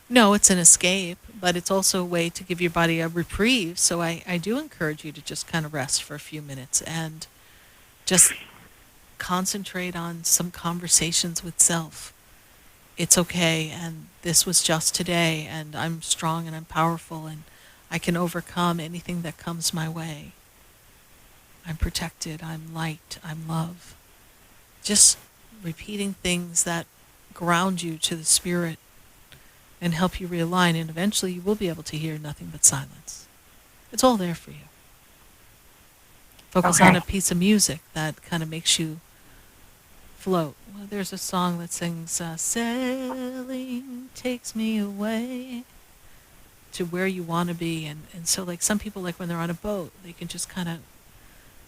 No, it's an escape, but it's also a way to give your body a reprieve. So I do encourage you to just kind of rest for a few minutes and just concentrate on some conversations with self. It's okay, and this was just today, and I'm strong and I'm powerful, and I can overcome anything that comes my way. I'm protected, I'm light, I'm love. Just repeating things that ground you to the spirit and help you realign, and eventually you will be able to hear nothing but silence. It's all there for you. Focus on a piece of music that kind of makes you float. Well, there's a song that sings, sailing takes me away to where you want to be. And so, like, some people, like when they're on a boat, they can just kind of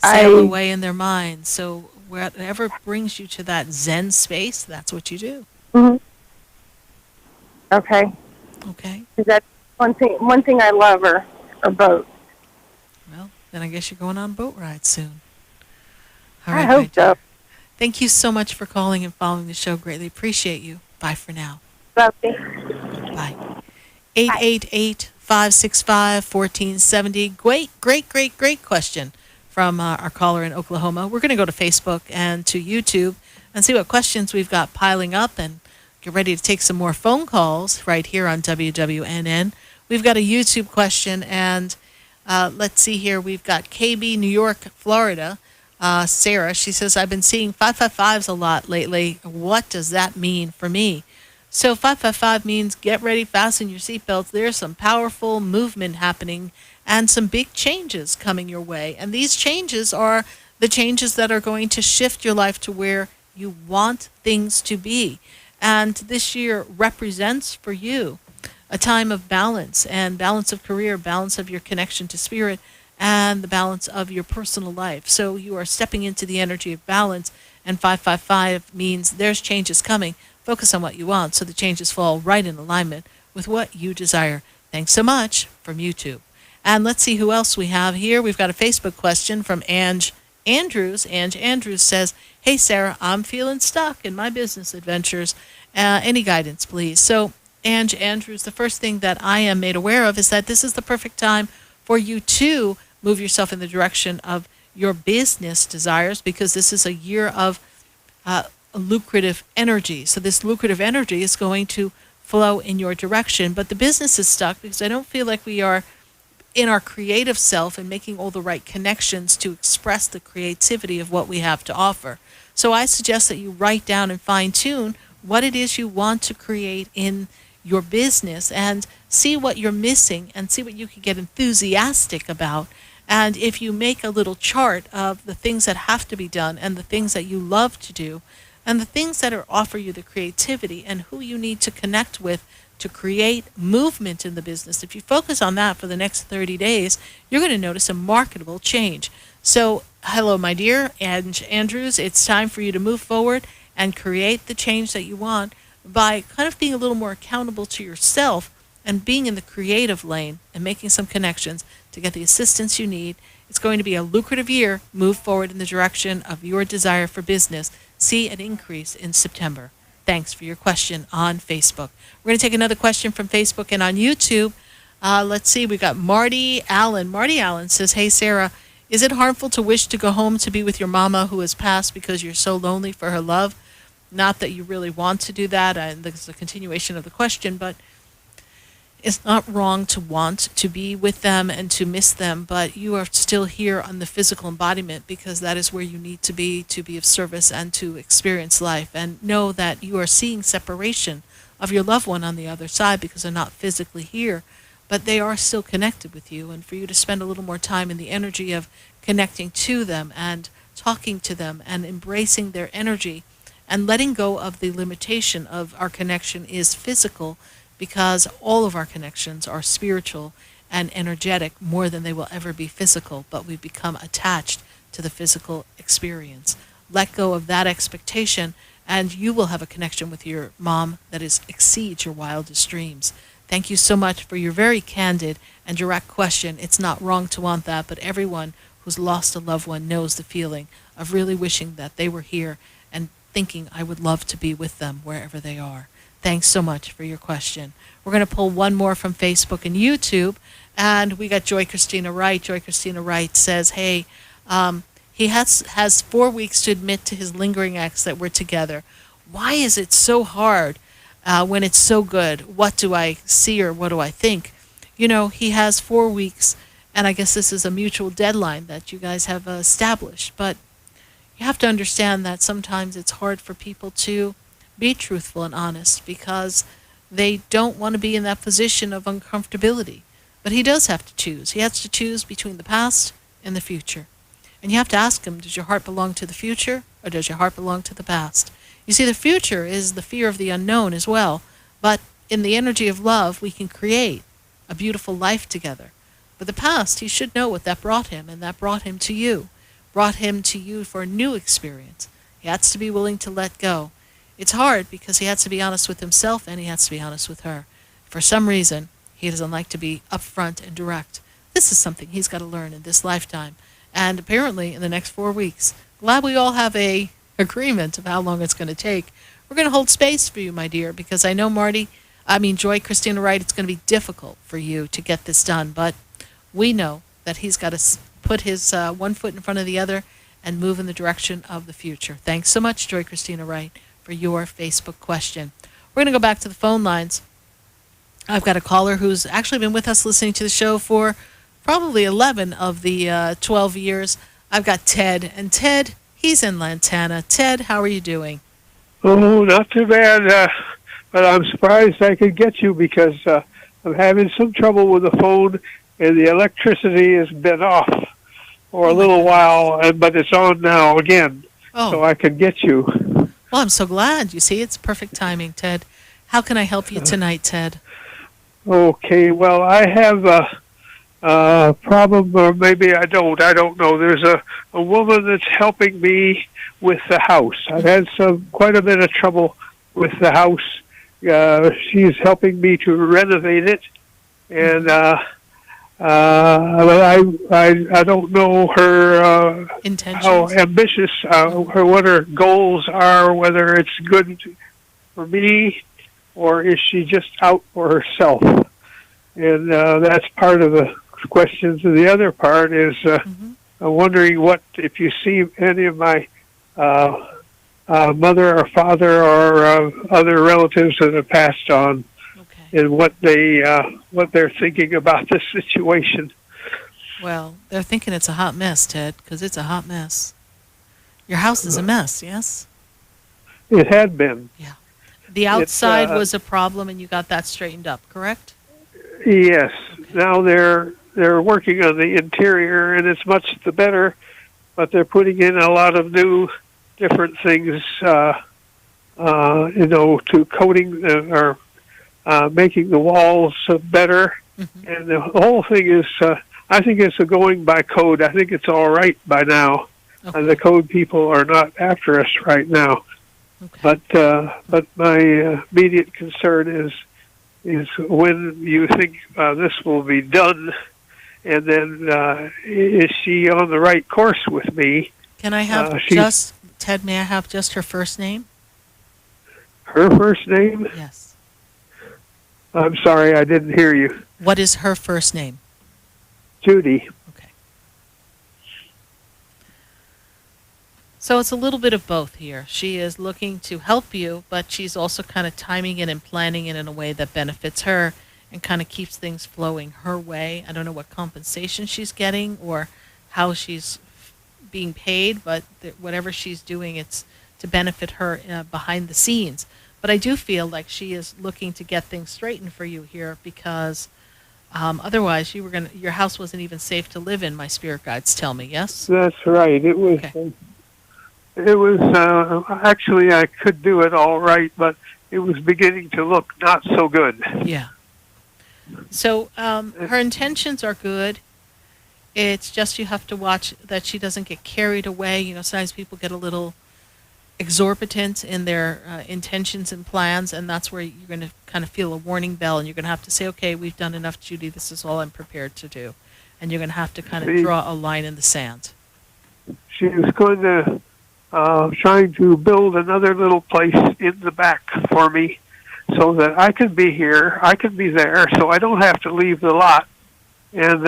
sail away in their mind. So wherever brings you to that Zen space, that's what you do. Mm-hmm. Okay. That's one thing I love are boats. Well, then I guess you're going on a boat ride soon. All I right, hope so. Thank you so much for calling and following the show. Greatly appreciate you. Bye for now. Love you. Bye. 888-565-1470. Great question from our caller in Oklahoma. We're going to go to Facebook and to YouTube and see what questions we've got piling up, and get ready to take some more phone calls right here on WWNN. We've got a YouTube question, and let's see here. We've got KB, New York, Florida. Sarah, she says, I've been seeing 555s a lot lately. What does that mean for me? So 555 means get ready, fasten your seatbelts. There's some powerful movement happening and some big changes coming your way. And these changes are the changes that are going to shift your life to where you want things to be. And this year represents for you a time of balance, and balance of career, balance of your connection to spirit, and the balance of your personal life. So you are stepping into the energy of balance, and 555 means there's changes coming. Focus on what you want so the changes fall right in alignment with what you desire. Thanks so much from YouTube. And let's see who else we have here. We've got a Facebook question from Ange Andrews. Ange Andrews says, hey, Sarah, I'm feeling stuck in my business adventures. Any guidance, please? So, Ange Andrews, the first thing that I am made aware of is that this is the perfect time for you to move yourself in the direction of your business desires, because this is a year of lucrative energy. So this lucrative energy is going to flow in your direction. But the business is stuck because I don't feel like we are in our creative self and making all the right connections to express the creativity of what we have to offer. So I suggest that you write down and fine-tune what it is you want to create in your business and see what you're missing and see what you can get enthusiastic about. And if you make a little chart of the things that have to be done and the things that you love to do, and the things that offer you the creativity and who you need to connect with to create movement in the business. If you focus on that for the next 30 days, you're going to notice a marketable change. So, hello, my dear Ange Andrews. It's time for you to move forward and create the change that you want by kind of being a little more accountable to yourself and being in the creative lane and making some connections to get the assistance you need. It's going to be a lucrative year. Move forward in the direction of your desire for business. See an increase in September. Thanks for your question on Facebook. We're going to take another question from Facebook and on YouTube. Let's see. We got Marty Allen. Marty Allen says, hey, Sarah, is it harmful to wish to go home to be with your mama who has passed because you're so lonely for her love? Not that you really want to do that. And this is a continuation of the question, but it's not wrong to want to be with them and to miss them, but you are still here on the physical embodiment because that is where you need to be of service and to experience life. And know that you are seeing separation of your loved one on the other side because they're not physically here, but they are still connected with you. And for you to spend a little more time in the energy of connecting to them and talking to them and embracing their energy and letting go of the limitation of our connection is physical, because all of our connections are spiritual and energetic more than they will ever be physical, but we become attached to the physical experience. Let go of that expectation, and you will have a connection with your mom that exceeds your wildest dreams. Thank you so much for your very candid and direct question. It's not wrong to want that, but everyone who's lost a loved one knows the feeling of really wishing that they were here and thinking, I would love to be with them wherever they are. Thanks so much for your question. We're going to pull one more from Facebook and YouTube, and we got Joy Christina Wright. Joy Christina Wright says, hey, he has 4 weeks to admit to his lingering ex that we're together. Why is it so hard when it's so good? What do I see or what do I think? You know, he has 4 weeks, and I guess this is a mutual deadline that you guys have established, but you have to understand that sometimes it's hard for people to be truthful and honest because they don't want to be in that position of uncomfortability. But he does have to choose. He has to choose between the past and the future. And you have to ask him, does your heart belong to the future or does your heart belong to the past? You see, the future is the fear of the unknown as well. But in the energy of love, we can create a beautiful life together. But the past, he should know what that brought him, and that brought him to you. Brought him to you for a new experience. He has to be willing to let go. It's hard because he has to be honest with himself and he has to be honest with her. For some reason, he doesn't like to be upfront and direct. This is something he's got to learn in this lifetime. And apparently in the next 4 weeks. Glad we all have a agreement of how long it's going to take. We're going to hold space for you, my dear, because I know Joy Christina Wright, it's going to be difficult for you to get this done. But we know that he's got to put his one foot in front of the other and move in the direction of the future. Thanks so much, Joy Christina Wright, for your Facebook question. We're going to go back to the phone lines. I've got a caller who's actually been with us listening to the show for probably 11 of the 12 years. I've got Ted, and Ted, he's in Lantana. Ted, how are you doing? Oh, not too bad, but I'm surprised I could get you because I'm having some trouble with the phone, and the electricity has been off for a little while, but it's on now again, so I could get you. Well, I'm so glad. You see, it's perfect timing, Ted. How can I help you tonight, Ted? Okay, well, I have a problem, or maybe I don't. I don't know. There's a woman that's helping me with the house. I've had quite a bit of trouble with the house. She's helping me to renovate it, and I don't know her intentions, how ambitious, what her goals are, whether it's good for me or is she just out for herself. And that's part of the questions. And the other part is I'm wondering if you see any of my mother or father or other relatives that have passed on, and what they're thinking about this situation. Well, they're thinking it's a hot mess, Ted, because it's a hot mess. Your house is a mess, yes? It had been. Yeah. The outside was a problem, and you got that straightened up, correct? Yes. Okay. Now they're working on the interior, and it's much the better, but they're putting in a lot of new different things to coating or making the walls better. Mm-hmm. And the whole thing is, I think it's going by code. I think it's all right by now. Okay. The code people are not after us right now. Okay. But my immediate concern is when you think this will be done, and then is she on the right course with me? Can I have Ted, may I have just her first name? Her first name? Yes. I'm sorry, I didn't hear you. What is her first name? Judy. Okay. So it's a little bit of both here. She is looking to help you, but she's also kind of timing it and planning it in a way that benefits her and kind of keeps things flowing her way. I don't know what compensation she's getting or how she's being paid, but whatever she's doing, it's to benefit her behind the scenes. But I do feel like she is looking to get things straightened for you here because otherwise your house wasn't even safe to live in, my spirit guides tell me, yes? That's right. It was, okay. It was actually I could do it all right, but it was beginning to look not so good. Yeah. So her intentions are good. It's just you have to watch that she doesn't get carried away. You know, sometimes people get a little exorbitant in their intentions and plans, and that's where you're going to kind of feel a warning bell, and you're going to have to say, okay, we've done enough, Judy. This is all I'm prepared to do. And you're going to have to kind of draw a line in the sand. She was going to trying to build another little place in the back for me so that I can be here, I can be there, so I don't have to leave the lot. And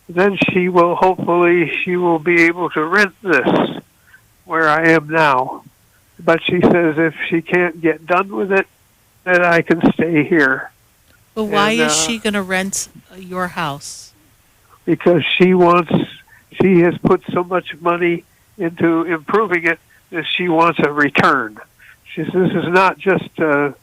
then she will be able to rent this where I am now. But she says if she can't get done with it, then I can stay here. Well, why is she going to rent your house? Because she has put so much money into improving it that she wants a return. She says this is not just a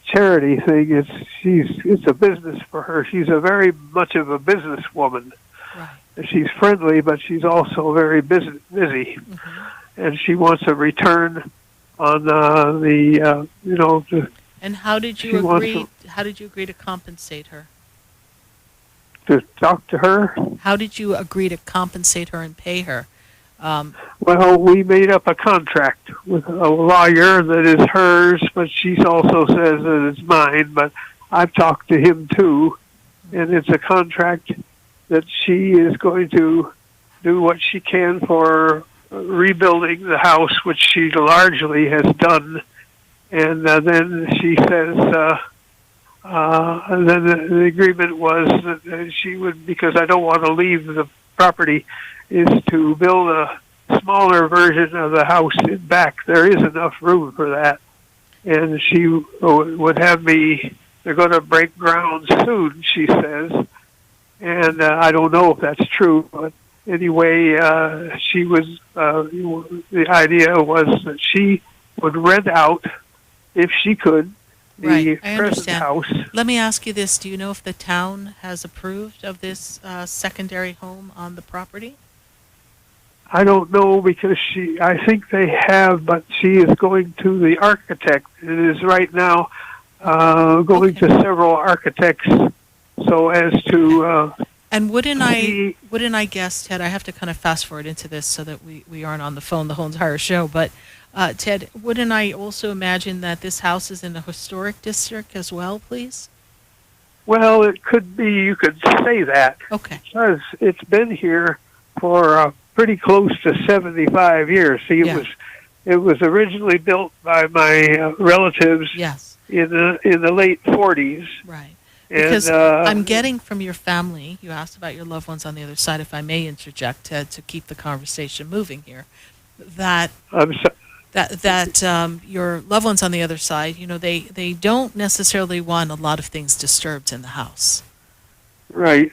charity thing, it's a business for her. She's a very much of a businesswoman. Right. She's friendly, but she's also very busy. Mm-hmm. And she wants a return on And how did you agree? How did you agree to compensate her? To talk to her. How did you agree to compensate her and pay her? Well, we made up a contract with a lawyer that is hers, but she also says that it's mine. But I've talked to him too, and it's a contract that she is going to do what she can for rebuilding the house, which she largely has done. And then she says, and then the agreement was that she would, because I don't want to leave the property, is to build a smaller version of the house in back. There is enough room for that. And she would have me, they're going to break ground soon, she says. And I don't know if that's true, but anyway, she was, the idea was that she would rent out, if she could, the present house. Let me ask you this. Do you know if the town has approved of this secondary home on the property? I don't know because I think they have, but she is going to the architect. It is right now going to several architects so as to... and wouldn't I guess, Ted, I have to kind of fast forward into this so that we aren't on the phone the whole entire show, but Ted, wouldn't I also imagine that this house is in a historic district as well, please? Well, it could be, you could say that. Okay. Because it's been here for pretty close to 75 years. See, it was originally built by my relatives in the late 40s. Right. Because I'm getting from your family, you asked about your loved ones on the other side, if I may interject, Ted, to keep the conversation moving here, that your loved ones on the other side, you know, they don't necessarily want a lot of things disturbed in the house. Right.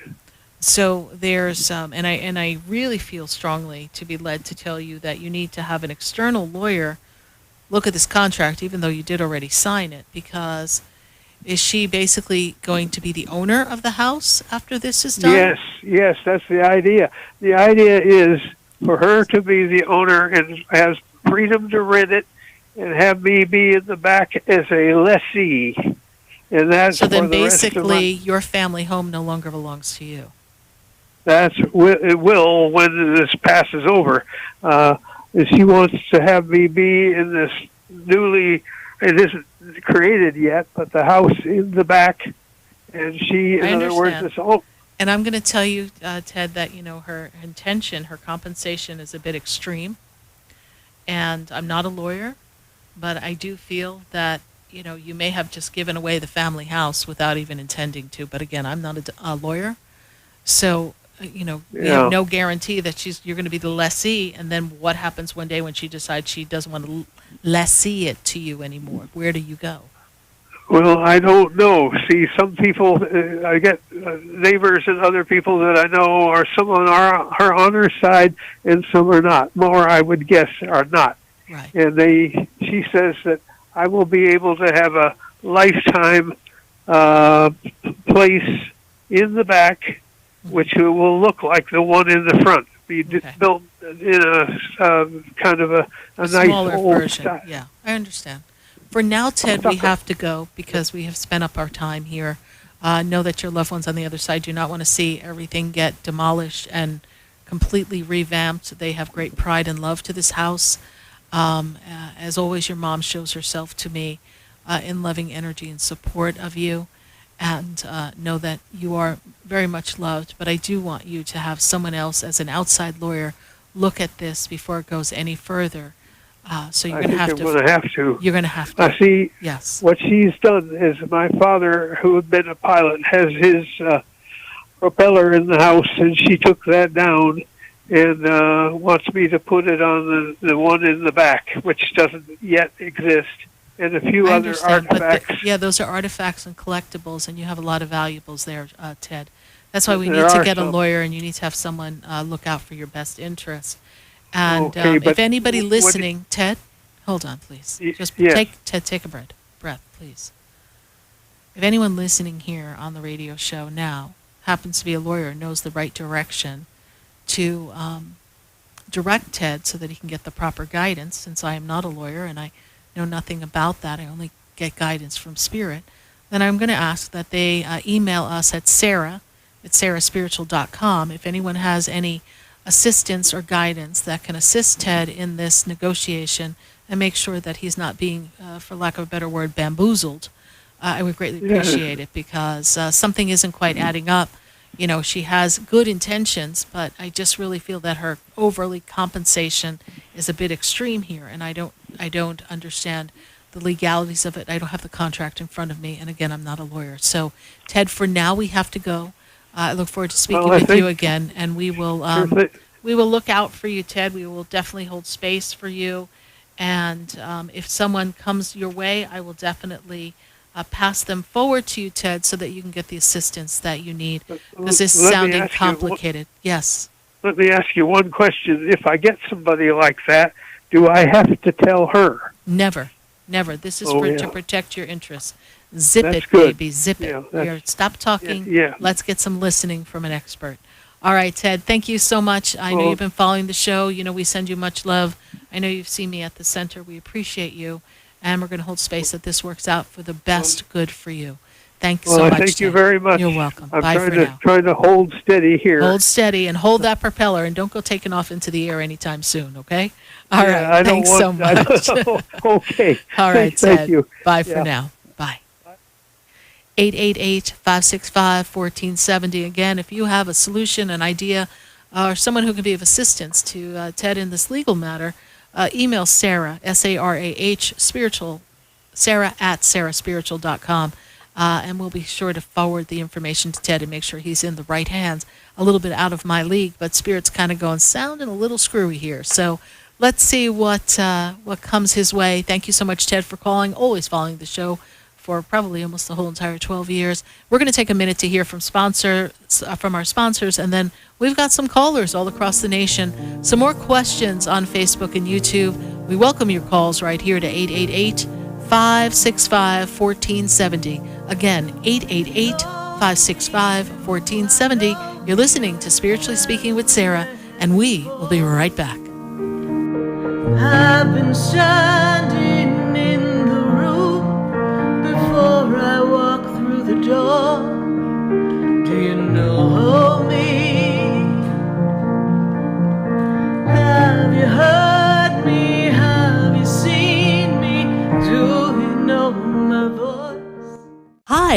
So there's, and I really feel strongly to be led to tell you that you need to have an external lawyer look at this contract, even though you did already sign it, because is she basically going to be the owner of the house after this is done? Yes, that's the idea. The idea is for her to be the owner and has freedom to rent it, and have me be in the back as a lessee. And that's So then for the rest of basically your family home no longer belongs to you. it will when this passes over. She wants to have me be in this it isn't created yet, but the house in the back. And she, in other words, it's all. And I'm going to tell you, Ted, that, her intention, her compensation is a bit extreme. And I'm not a lawyer, but I do feel that, you may have just given away the family house without even intending to. But again, I'm not a lawyer. So, we have no guarantee that you're going to be the lessee. And then what happens one day when she decides she doesn't want to lessee it to you anymore? Where do you go? Well, I don't know. See, some people, I get neighbors and other people that I know are some on on her side and some are not. More, I would guess, are not. Right. And she says that I will be able to have a lifetime place in the back, which will look like the one in the front. Be built in a kind of a nice smaller old version. style. Yeah, I understand. For now, Ted, we have to go because we have spent up our time here. Know that your loved ones on the other side do not want to see everything get demolished and completely revamped. They have great pride and love to this house. As always, your mom shows herself to me in loving energy and support of you. And know that you are very much loved. But I do want you to have someone else as an outside lawyer look at this before it goes any further. So you're going to have to. You're going to have to. I see. Yes. What she's done is my father, who had been a pilot, has his propeller in the house, and she took that down and wants me to put it on the one in the back, which doesn't yet exist, and a few other artifacts. But those are artifacts and collectibles, and you have a lot of valuables there, Ted. That's why we need to get a lawyer, and you need to have someone look out for your best interest. And if anybody listening, Ted, hold on, please. Take a breath, please. If anyone listening here on the radio show now happens to be a lawyer and knows the right direction to direct Ted so that he can get the proper guidance, since I am not a lawyer and I know nothing about that, I only get guidance from Spirit, then I'm going to ask that they email us at SarahSpiritual.com if anyone has any assistance or guidance that can assist Ted in this negotiation and make sure that he's not being, for lack of a better word, bamboozled. I would greatly appreciate it because something isn't quite adding up. She has good intentions, but I just really feel that her overly compensation is a bit extreme here, and I don't understand the legalities of it. I don't have the contract in front of me, and again, I'm not a lawyer. So, Ted, for now, we have to go. I look forward to speaking with you again, and we will look out for you, Ted. We will definitely hold space for you, and if someone comes your way, I will definitely pass them forward to you, Ted, so that you can get the assistance that you need, because this is sounding complicated. Yes. Let me ask you one question. If I get somebody like that, do I have to tell her? Never. This is to protect your interests. Zip That's it, good. baby. Zip it. Stop talking. Yeah. Let's get some listening from an expert. All right, Ted, thank you so much. I know you've been following the show. We send you much love. I know you've seen me at the center. We appreciate you. And we're going to hold space that this works out for the best good for you. Thank you so much. Thank you very much. You're welcome. I'm Bye for now. trying to hold steady here. Hold steady and hold that propeller, and don't go taking off into the air anytime soon, okay? All right. Thanks so much. Okay. All right, Ted. Thank you. Bye for now. Bye. 888-565-1470. Again, if you have a solution, an idea, or someone who can be of assistance to Ted in this legal matter, email Sarah, S-A-R-A-H, spiritual, Sarah at SarahSpiritual.com, and we'll be sure to forward the information to Ted and make sure he's in the right hands. A little bit out of my league, but Spirit's kind of sounding a little screwy here. So let's see what comes his way. Thank you so much, Ted, for calling, always following the show for probably almost the whole entire 12 years. We're going to take a minute to hear from our sponsors, and then we've got some callers all across the nation. Some more questions on Facebook and YouTube. We welcome your calls right here to 888-565-1470. Again, 888-565-1470. You're listening to Spiritually Speaking with Sarah, and we will be right back. I've been standing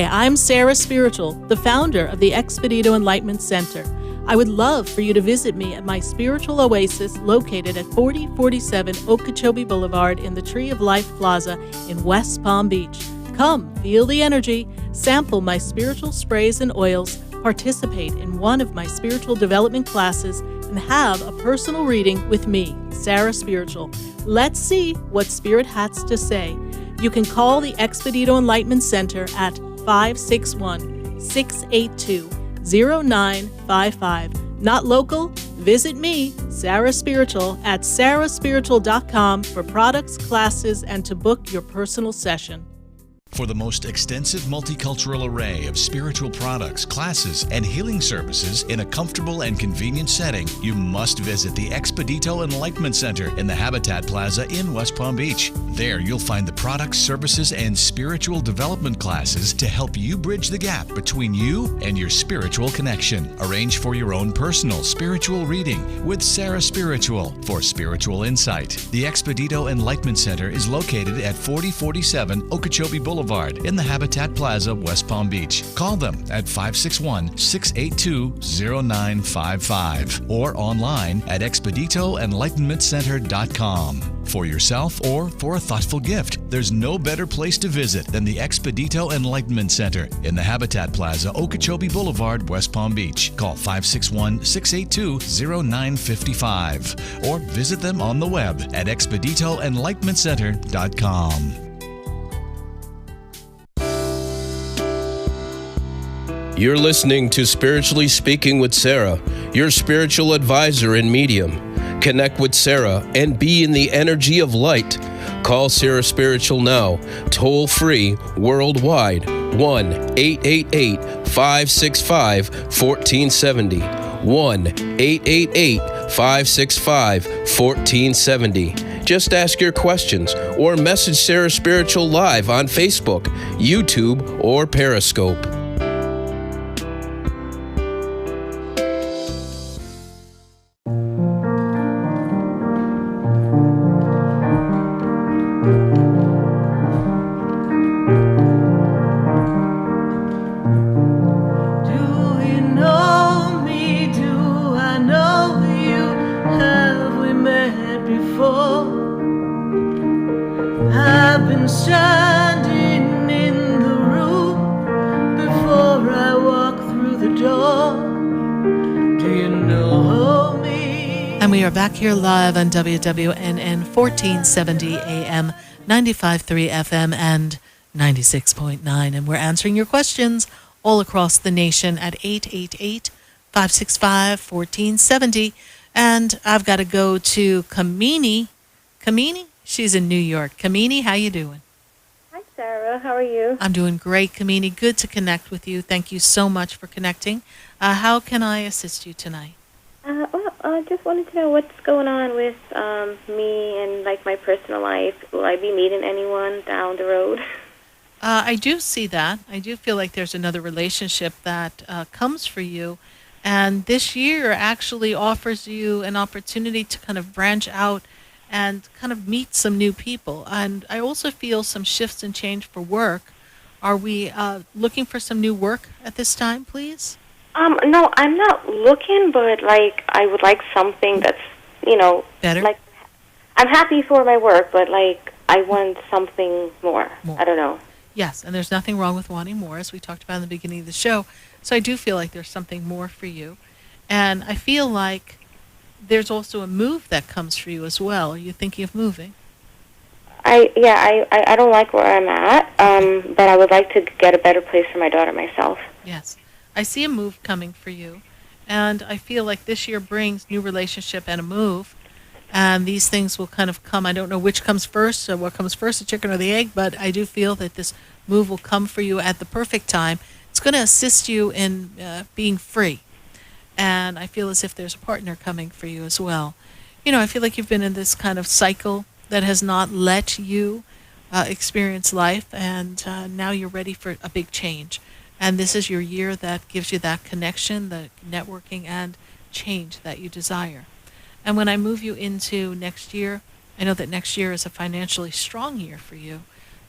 Hi, I'm Sarah Spiritual, the founder of the Expedito Enlightenment Center. I would love for you to visit me at my spiritual oasis located at 4047 Okeechobee Boulevard in the Tree of Life Plaza in West Palm Beach. Come, feel the energy, sample my spiritual sprays and oils, participate in one of my spiritual development classes, and have a personal reading with me, Sarah Spiritual. Let's see what Spirit has to say. You can call the Expedito Enlightenment Center at 561-682-0955. Not local? Visit me, Sarah Spiritual, at sarahspiritual.com for products, classes, and to book your personal session. For the most extensive multicultural array of spiritual products, classes, and healing services in a comfortable and convenient setting, you must visit the Expedito Enlightenment Center in the Habitat Plaza in West Palm Beach. There you'll find the products, services, and spiritual development classes to help you bridge the gap between you and your spiritual connection. Arrange for your own personal spiritual reading with Sarah Spiritual for spiritual insight. The Expedito Enlightenment Center is located at 4047 Okeechobee Boulevard in the Habitat Plaza, West Palm Beach. Call them at 561-682-0955 or online at expeditoenlightenmentcenter.com. For yourself or for a thoughtful gift, there's no better place to visit than the Expedito Enlightenment Center in the Habitat Plaza, Okeechobee Boulevard, West Palm Beach. Call 561-682-0955 or visit them on the web at expeditoenlightenmentcenter.com. You're listening to Spiritually Speaking with Sarah, your spiritual advisor and medium. Connect with Sarah and be in the energy of light. Call Sarah Spiritual now, toll free, worldwide, 1-888-565-1470. 1-888-565-1470. Just ask your questions or message Sarah Spiritual live on Facebook, YouTube, or Periscope. And we are back here live on WWNN 1470 AM, 95.3 FM, and 96.9. And we're answering your questions all across the nation at 888-565-1470. And I've got to go to Kamini. Kamini? She's in New York. Kamini, how you doing? Hi, Sarah. How are you? I'm doing great, Kamini. Good to connect with you. Thank you so much for connecting. How can I assist you tonight? I just wanted to know what's going on with me and like my personal life. Will I be meeting anyone down the road? I do see that. I do feel like there's another relationship that comes for you. And this year actually offers you an opportunity to kind of branch out and kind of meet some new people. And I also feel some shifts and change for work. Are we looking for some new work at this time, please? No, I'm not looking, but like I would like something that's, better. Like I'm happy for my work, but like I want something more. I don't know. Yes, and there's nothing wrong with wanting more, as we talked about in the beginning of the show. So I do feel like there's something more for you. And I feel like there's also a move that comes for you as well. Are you thinking of moving? I don't like where I'm at, but I would like to get a better place for my daughter myself. Yes. I see a move coming for you, and I feel like this year brings new relationship and a move, and these things will kind of come. I don't know which comes first, or what comes first, the chicken or the egg, but I do feel that this move will come for you at the perfect time. It's going to assist you in being free, and I feel as if there's a partner coming for you as well. I feel like you've been in this kind of cycle that has not let you experience life, and now you're ready for a big change. And this is your year that gives you that connection, the networking, and change that you desire. And when I move you into next year, I know that next year is a financially strong year for you.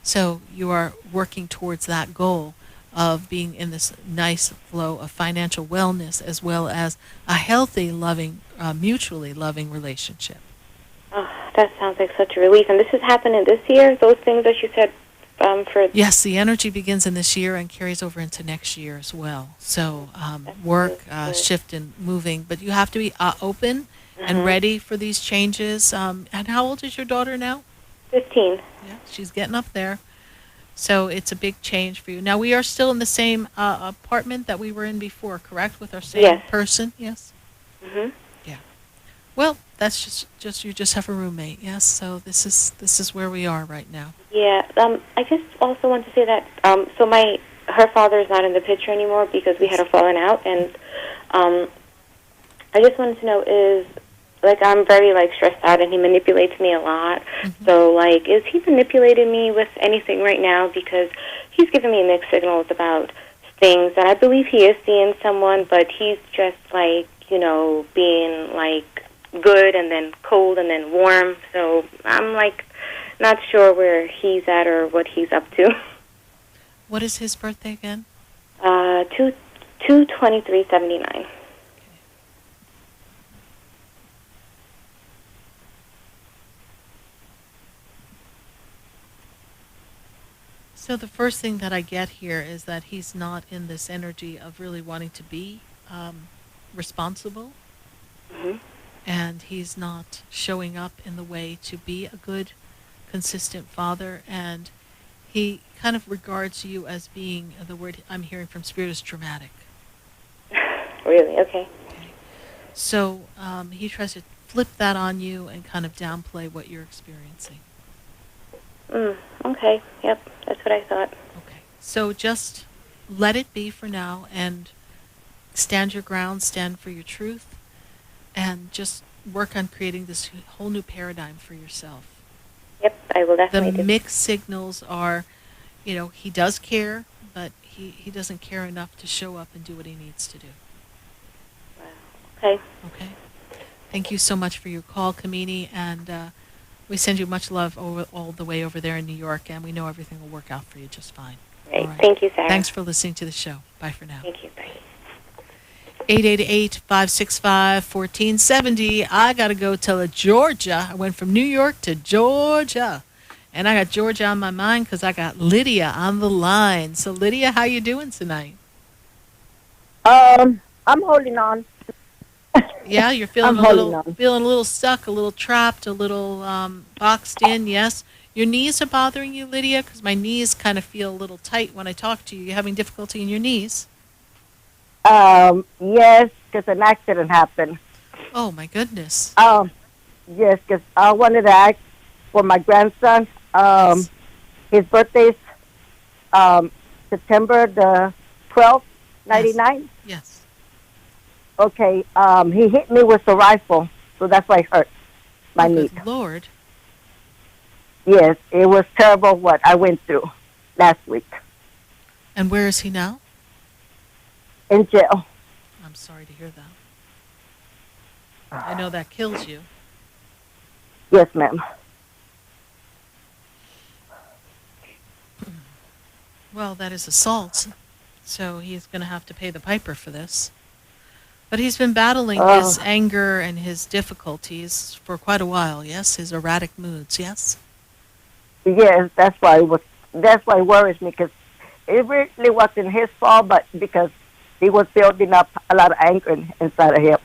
So you are working towards that goal of being in this nice flow of financial wellness as well as a healthy, loving, mutually loving relationship. Oh, that sounds like such a relief. And this is happening this year? Those things that you said for... Yes, the energy begins in this year and carries over into next year as well. So work, shift, and moving. But you have to be open and ready for these changes. And how old is your daughter now? 15. Yeah, she's getting up there. So it's a big change for you. Now, we are still in the same apartment that we were in before, correct? With our same person? Yes. Mm-hmm. Yeah. Well, that's just you just have a roommate, yes? So this is where we are right now. Yeah. I just also want to say that so her father is not in the picture anymore because we had a falling out, and I just wanted to know is I'm very stressed out, and he manipulates me a lot. Mm-hmm. So is he manipulating me with anything right now? Because he's giving me mixed signals about things, and I believe he is seeing someone, but he's just being good and then cold and then warm. So I'm not sure where he's at or what he's up to. What is his birthday again? 2/23/79. So the first thing that I get here is that he's not in this energy of really wanting to be responsible. Mm-hmm. And he's not showing up in the way to be a good, consistent father. And he kind of regards you as being, the word I'm hearing from Spirit is dramatic. Really? Okay. So he tries to flip that on you and kind of downplay what you're experiencing. Okay. Yep. That's what I thought. Okay. So just let it be for now and stand your ground, stand for your truth, and just work on creating this whole new paradigm for yourself. Yep, I will definitely The mixed signals are, he does care, but he doesn't care enough to show up and do what he needs to do. Wow. Okay. Okay. Thank you so much for your call, Kamini, and we send you much love all the way over there in New York, and we know everything will work out for you just fine. Great. Right. Thank you, Sarah. Thanks for listening to the show. Bye for now. Thank you. Bye. 888-565-1470. I got to go to Georgia. I went from New York to Georgia. And I got Georgia on my mind because I got Lydia on the line. So, Lydia, how you doing tonight? I'm holding on. Yeah, you're feeling a little stuck, a little trapped, a little boxed in, yes? Your knees are bothering you, Lydia? Because my knees kind of feel a little tight when I talk to you. You're having difficulty in your knees? Yes, because an accident happened. Oh, my goodness. Yes, because I wanted to ask for my grandson. Yes. His birthday's September the 12th, 99. Yes. Okay, he hit me with a rifle, so that's why it hurt my knee. Good Lord. Yes, it was terrible what I went through last week. And where is he now? In jail. I'm sorry to hear that. I know that kills you. Yes, ma'am. Well, that is assault, so he's going to have to pay the piper for this. But he's been battling his anger and his difficulties for quite a while, yes? His erratic moods, yes? Yes, that's why it worries me, because it really wasn't his fault, but because he was building up a lot of anger inside of him.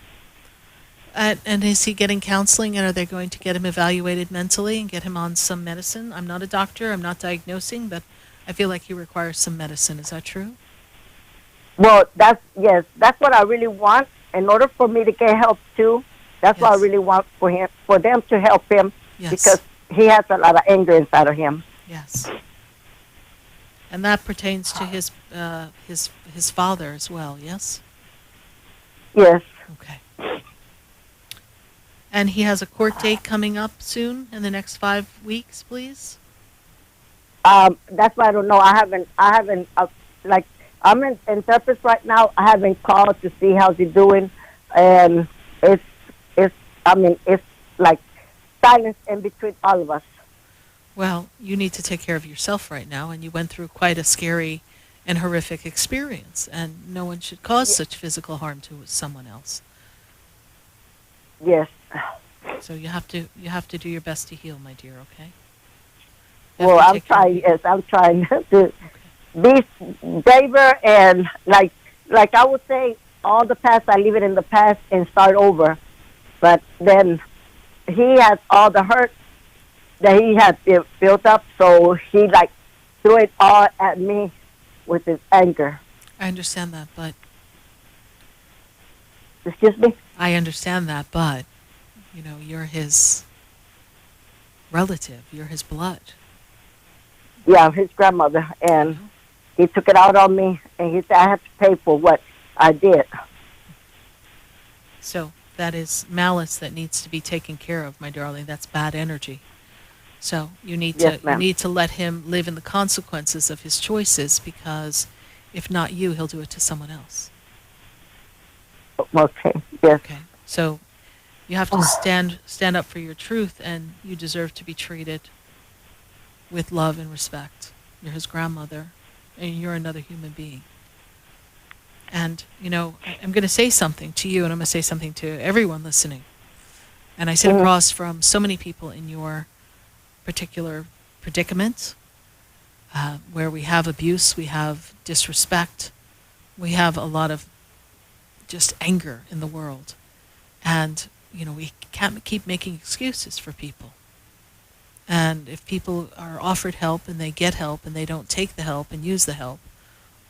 And is he getting counseling, and are they going to get him evaluated mentally and get him on some medicine? I'm not a doctor, I'm not diagnosing, but I feel like he requires some medicine. Is that true? Well, that's what I really want. In order for me to get help too, that's what I really want for them to help him, because he has a lot of anger inside of him. Yes. And that pertains to his father as well, yes? Yes. Okay. And he has a court date coming up soon in the next 5 weeks, please? That's why I don't know. I haven't I'm in therapist right now. I haven't called to see how's he doing, and it's like silence in between all of us. Well, you need to take care of yourself right now, and you went through quite a scary and horrific experience, and no one should cause such physical harm to someone else. Yes. So you have to do your best to heal, my dear. Okay. Well, I'm trying. Yes, I'm trying to be braver and like I would say, all the past, I leave it in the past and start over. But then he has all the hurt that he had built up, so he like threw it all at me with his anger. I understand that, but excuse me. I understand that, but you're his relative. You're his blood. Yeah, his grandmother, and he took it out on me, and he said I have to pay for what I did. So that is malice that needs to be taken care of, my darling. That's bad energy. So you need to let him live in the consequences of his choices, because if not you, he'll do it to someone else. Okay. Yes. Okay. So you have to stand up for your truth, and you deserve to be treated with love and respect. You're his grandmother, and you're another human being. And, I'm going to say something to you, and I'm going to say something to everyone listening. And I sit across from so many people in your particular predicament, where we have abuse, we have disrespect, we have a lot of just anger in the world. And, we can't keep making excuses for people. And if people are offered help and they get help and they don't take the help and use the help,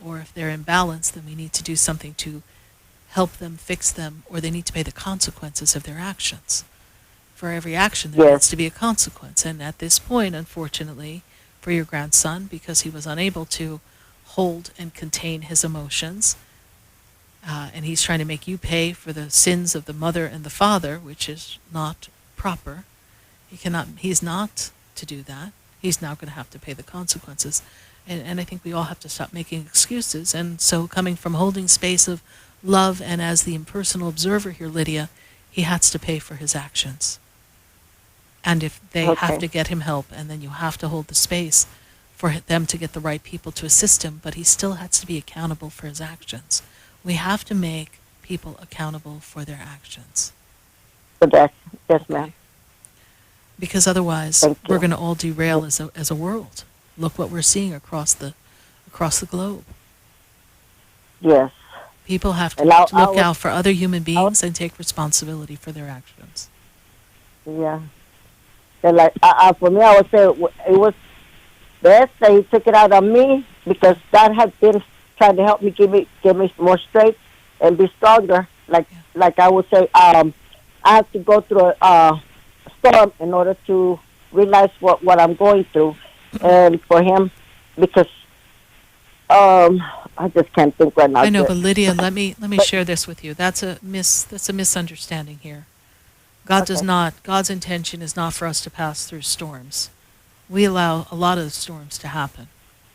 or if they're imbalanced, then we need to do something to help them, fix them, or they need to pay the consequences of their actions. For every action, there needs to be a consequence. And at this point, unfortunately, for your grandson, because he was unable to hold and contain his emotions, and he's trying to make you pay for the sins of the mother and the father, which is not proper. He's not to do that. He's now going to have to pay the consequences. And I think we all have to stop making excuses. And so coming from holding space of love and as the impersonal observer here, Lydia, he has to pay for his actions. And if they have to get him help, and then you have to hold the space for them to get the right people to assist him, but he still has to be accountable for his actions. We have to make people accountable for their actions. Yes, ma'am. Because otherwise, we're going to all derail as a world. Look what we're seeing across the globe. Yes. People have to look out for other human beings and take responsibility for their actions. Yeah. And for me, I would say it was best that he took it out on me, because God has been trying to help me, give me more strength and be stronger. Like I would say, I have to go through a storm in order to realize what I'm going through. And for him, because I just can't think right now. I know, but Lydia, let me share this with you. That's a misunderstanding here. God's intention is not for us to pass through storms. We allow a lot of storms to happen.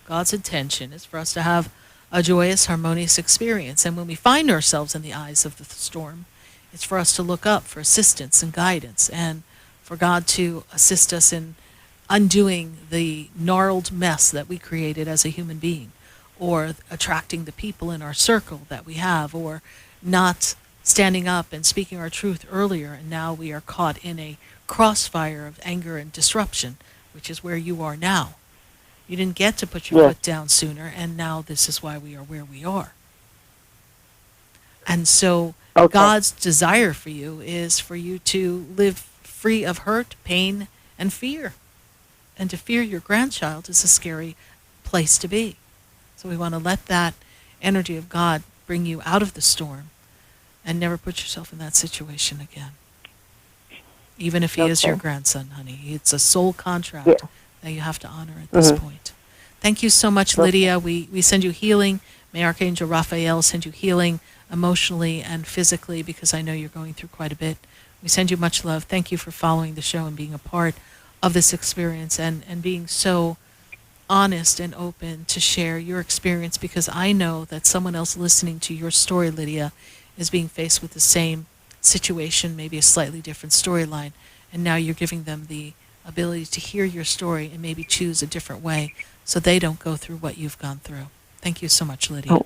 God's intention is for us to have a joyous, harmonious experience. And when we find ourselves in the eyes of the storm, it's for us to look up for assistance and guidance, and for God to assist us in undoing the gnarled mess that we created as a human being, or attracting the people in our circle that we have, or not standing up and speaking our truth earlier, and now we are caught in a crossfire of anger and disruption, which is where you are now. You didn't get to put your foot down sooner, and now this is why we are where we are. And so God's desire for you is for you to live free of hurt, pain, and fear. And to fear your grandchild is a scary place to be. So we want to let that energy of God bring you out of the storm and never put yourself in that situation again. Even if he is your grandson, honey. It's a soul contract that you have to honor at this point. Thank you so much, Lydia. We send you healing. May Archangel Raphael send you healing emotionally and physically, because I know you're going through quite a bit. We send you much love. Thank you for following the show and being a part of this experience, and being so honest and open to share your experience, because I know that someone else listening to your story, Lydia, is being faced with the same situation, maybe a slightly different storyline, and now you're giving them the ability to hear your story and maybe choose a different way so they don't go through what you've gone through. Thank you so much, Lydia. Oh.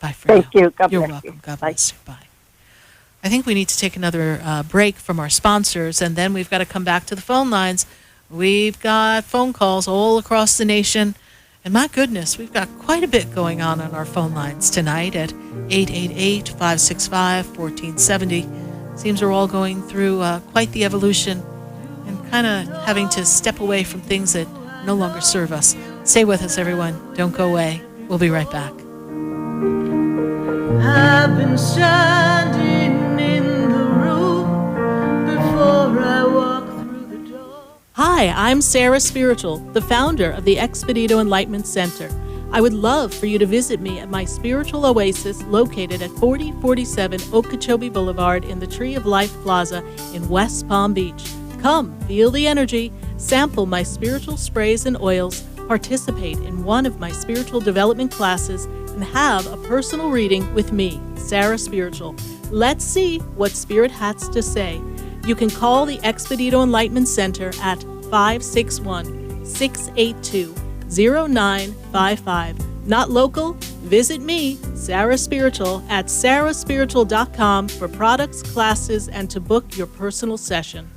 Bye for now. Thank you. God You're bless welcome. you. God Bye. bless you. Bye. I think we need to take another break from our sponsors, and then we've got to come back to the phone lines. We've got phone calls all across the nation. And my goodness, we've got quite a bit going on our phone lines tonight at 888-565-1470. Seems we're all going through quite the evolution and kind of having to step away from things that no longer serve us. Stay with us, everyone. Don't go away. We'll be right back. I've been standing in the room before I walk through the door. Hi, I'm SarahSpiritual, the founder of the Expedito Enlightenment Center. I would love for you to visit me at my spiritual oasis located at 4047 Okeechobee Boulevard in the Tree of Life Plaza in West Palm Beach. Come, feel the energy, sample my spiritual sprays and oils, participate in one of my spiritual development classes, and have a personal reading with me, Sarah Spiritual. Let's see what Spirit has to say. You can call the Expedito Enlightenment Center at 561-682-0955. Not local? Visit me, Sarah Spiritual, at sarahspiritual.com for products, classes, and to book your personal session.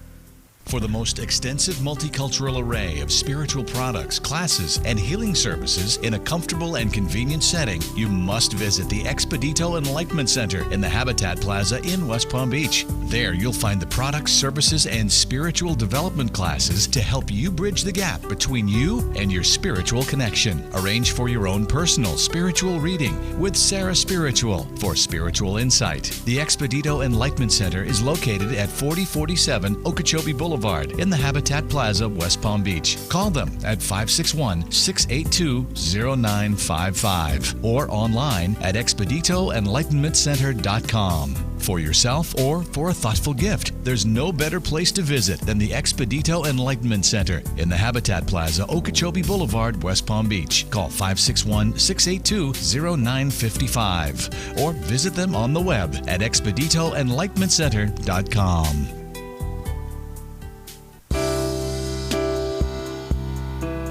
For the most extensive multicultural array of spiritual products, classes, and healing services in a comfortable and convenient setting, you must visit the Expedito Enlightenment Center in the Habitat Plaza in West Palm Beach. There you'll find the products, services, and spiritual development classes to help you bridge the gap between you and your spiritual connection. Arrange for your own personal spiritual reading with Sarah Spiritual for spiritual insight. The Expedito Enlightenment Center is located at 4047 Okeechobee Boulevard in the Habitat Plaza, West Palm Beach. Call them at 561-682-0955 or online at expeditoenlightenmentcenter.com. For yourself or for a thoughtful gift, there's no better place to visit than the Expedito Enlightenment Center in the Habitat Plaza, Okeechobee Boulevard, West Palm Beach. Call 561-682-0955 or visit them on the web at expeditoenlightenmentcenter.com.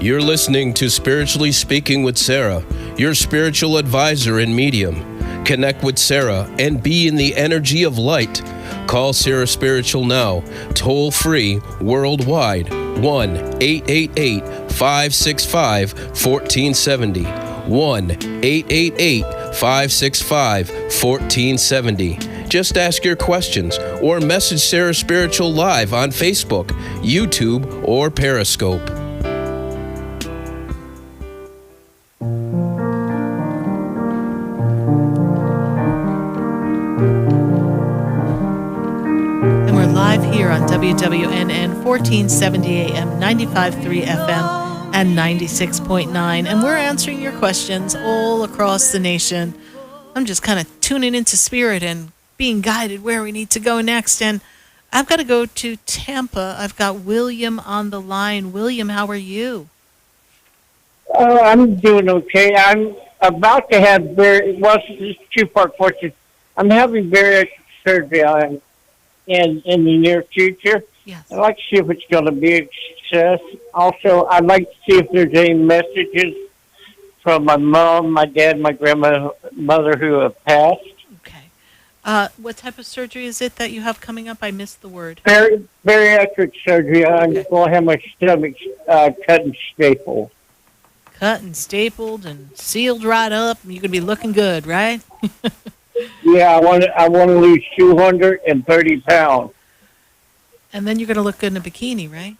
You're listening to Spiritually Speaking with Sarah, your spiritual advisor and medium. Connect with Sarah and be in the energy of light. Call Sarah Spiritual now, toll free, worldwide, 1-888-565-1470. 1-888-565-1470. Just ask your questions or message Sarah Spiritual live on Facebook, YouTube, or Periscope. Here on WWNN 1470 AM, 95.3 FM, and 96.9. And we're answering your questions all across the nation. I'm just kind of tuning into Spirit and being guided where we need to go next. And I've got to go to Tampa. I've got William on the line. William, how are you? Oh, I'm doing okay. I'm about to have it's two-part question. I'm having bariatric surgery in the near future. Yes. I'd like to see if it's going to be a success. Also, I'd like to see if there's any messages from my mom, my dad, my grandmother who have passed. Okay. What type of surgery is it that you have coming up? I missed the word. Bariatric surgery. I'm going to have my stomach cut and stapled. Cut and stapled and sealed right up. You're going to be looking good, right? Yeah, I want to lose 230 pounds. And then you're going to look good in a bikini, right?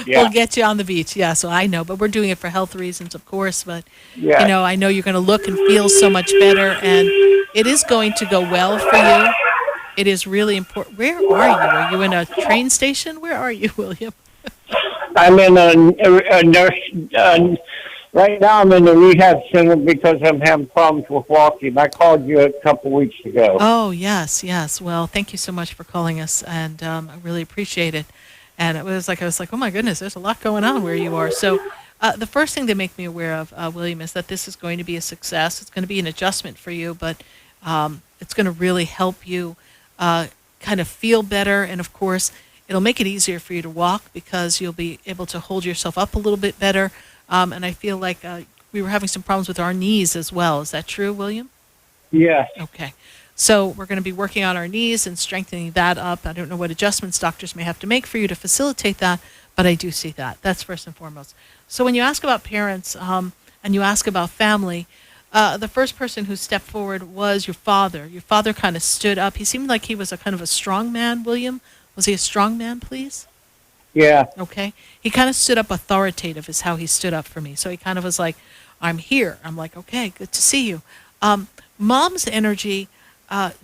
Yeah. We'll get you on the beach. Yeah, so I know. But we're doing it for health reasons, of course. But, yeah. You know, I know you're going to look and feel so much better. And it is going to go well for you. It is really important. Where are you? Are you in a train station? Where are you, William? I'm in a nurse... Right now, I'm in the rehab center because I'm having problems with walking. I called you a couple weeks ago. Oh, yes. Well, thank you so much for calling us, and I really appreciate it. And I was like, oh, my goodness, there's a lot going on where you are. So the first thing they make me aware of, William, is that this is going to be a success. It's going to be an adjustment for you, but it's going to really help you kind of feel better. And, of course, it'll make it easier for you to walk because you'll be able to hold yourself up a little bit better. And I feel like we were having some problems with our knees as well. Is that true, William? Yes. Okay. So we're going to be working on our knees and strengthening that up. I don't know what adjustments doctors may have to make for you to facilitate that, but I do see that. That's first and foremost. So when you ask about parents and you ask about family, the first person who stepped forward was your father. Your father kind of stood up. He seemed like he was a kind of a strong man, William. Was he a strong man, please? Yeah. Okay. He kind of stood up authoritative is how he stood up for me. So he kind of was like, I'm here. I'm like, okay, good to see you. Mom's energy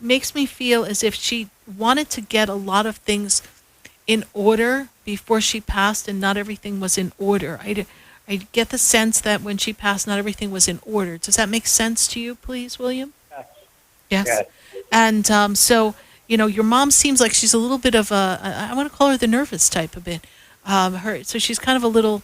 makes me feel as if she wanted to get a lot of things in order before she passed, and not everything was in order. I get the sense that when she passed, not everything was in order. Does that make sense to you, please, William? Yes. Yes. And so, your mom seems like she's a little bit of I want to call her the nervous type a bit. So she's kind of a little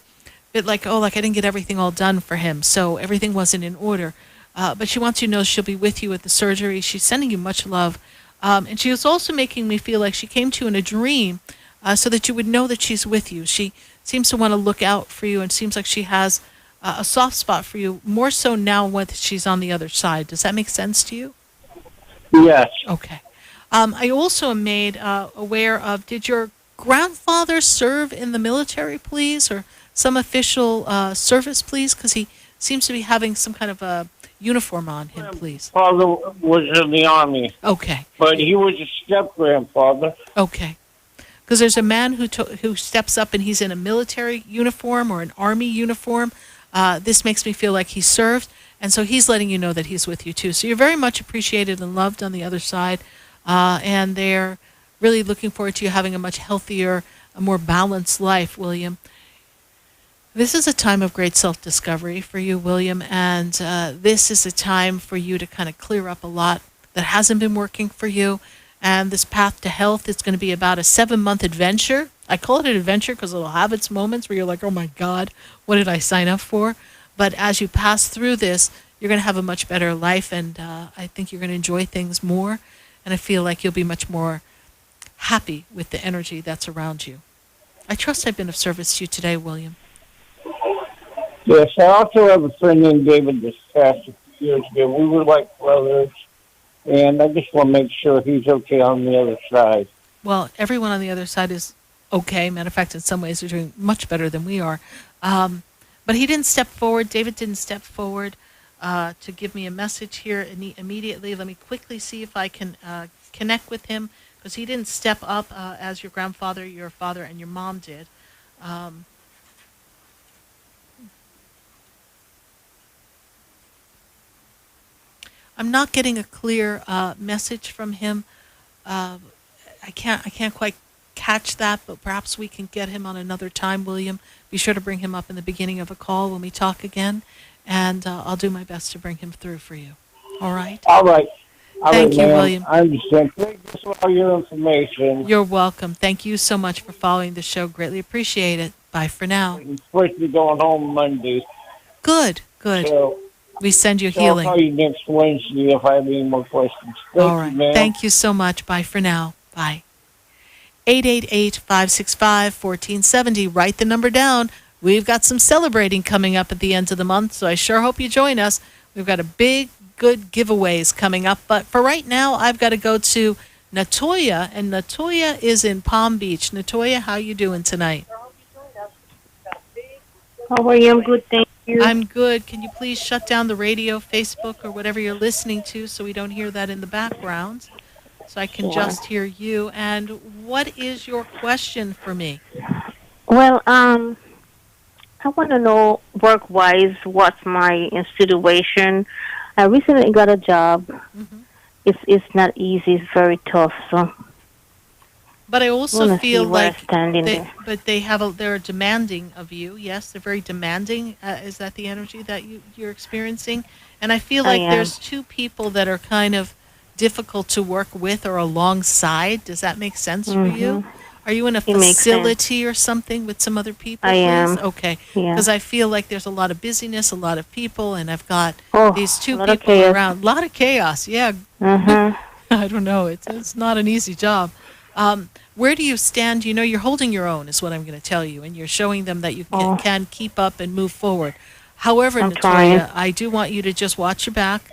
bit like, I didn't get everything all done for him, so everything wasn't in order. But she wants you to know she'll be with you at the surgery. She's sending you much love. And she was also making me feel like she came to you in a dream so that you would know that she's with you. She seems to want to look out for you, and seems like she has a soft spot for you, more so now when she's on the other side. Does that make sense to you? Yes. Okay. I also am made aware of, did your grandfather serve in the military, please, or some official service, please? Because he seems to be having some kind of a uniform on him, please. Father was in the Army. Okay. But he was a step-grandfather. Okay. Because there's a man who steps up and he's in a military uniform or an Army uniform. This makes me feel like he served, and so he's letting you know that he's with you too. So you're very much appreciated and loved on the other side, and they're really looking forward to you having a much healthier, a more balanced life, William. This is a time of great self-discovery for you, William, and this is a time for you to kind of clear up a lot that hasn't been working for you. And this path to health is going to be about a 7-month adventure. I call it an adventure because it'll have its moments where you're like, oh my God, what did I sign up for? But as you pass through this, you're going to have a much better life, and I think you're going to enjoy things more. And I feel like you'll be much more happy with the energy that's around you. I trust I've been of service to you today, William. Yes, I also have a friend named David this past few years ago. We were like brothers, and I just want to make sure he's okay on the other side. Well, everyone on the other side is okay. Matter of fact, in some ways, they're doing much better than we are. But he didn't step forward. David didn't step forward to give me a message here immediately. Let me quickly see if I can connect with him, because he didn't step up as your grandfather, your father, and your mom did. I'm not getting a clear message from him. I can't quite catch that, but perhaps we can get him on another time, William. Be sure to bring him up in the beginning of a call when we talk again, and I'll do my best to bring him through for you. All right? All right. Thank you, William. I understand. Thank you for all your information. You're welcome. Thank you so much for following the show. Greatly appreciate it. Bye for now. I'm supposed to be going home Monday. Good. So, we send you healing. I'll call you next Wednesday if I have any more questions. All right. Thank you so much. Bye for now. Bye. 888-565-1470. Write the number down. We've got some celebrating coming up at the end of the month, so I sure hope you join us. We've got a big, good giveaways coming up. But for right now, I've got to go to Natoya, and Natoya is in Palm Beach. Natoya, how you doing tonight? How are you? I'm good, thank you. I'm good. Can you please shut down the radio, Facebook, or whatever you're listening to so we don't hear that in the background, so I can just hear you? And what is your question for me? Well, I want to know work-wise what's my situation. I recently got a job. Mm-hmm. It's not easy. It's very tough. So, but I also feel like they're demanding of you. Yes, they're very demanding. Is that the energy that you're experiencing? And I feel like there's two people that are kind of difficult to work with or alongside. Does that make sense for you? Are you in a facility or something with some other people? I am. Okay. Because I feel like there's a lot of busyness, a lot of people, and I've got these two people around. A lot of chaos, yeah. I don't know. It's not an easy job. Where do you stand? You know, you're holding your own is what I'm going to tell you, and you're showing them that you can keep up and move forward. However, Natoya, I do want you to just watch your back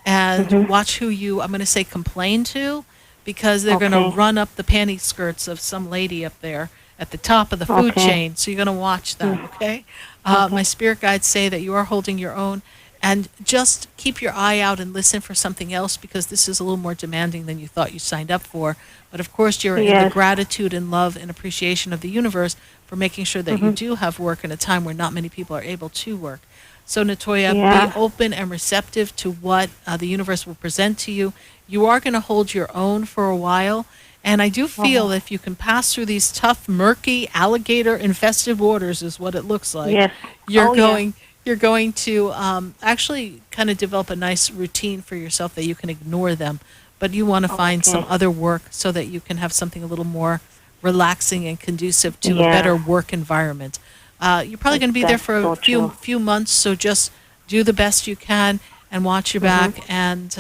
and watch who you, I'm going to say, complain to, because they're going to run up the panty skirts of some lady up there at the top of the food chain. So you're going to watch them, okay? My spirit guides say that you are holding your own. And just keep your eye out and listen for something else, because this is a little more demanding than you thought you signed up for. But of course, you're in the gratitude and love and appreciation of the universe for making sure that you do have work in a time where not many people are able to work. So, Natoya, be open and receptive to what the universe will present to you. You are going to hold your own for a while. And I do feel if you can pass through these tough, murky, alligator-infested waters, is what it looks like, you're going to actually kind of develop a nice routine for yourself that you can ignore them. But you want to find some other work so that you can have something a little more relaxing and conducive to a better work environment. You're probably going to be there for a few months, so just do the best you can and watch your back, and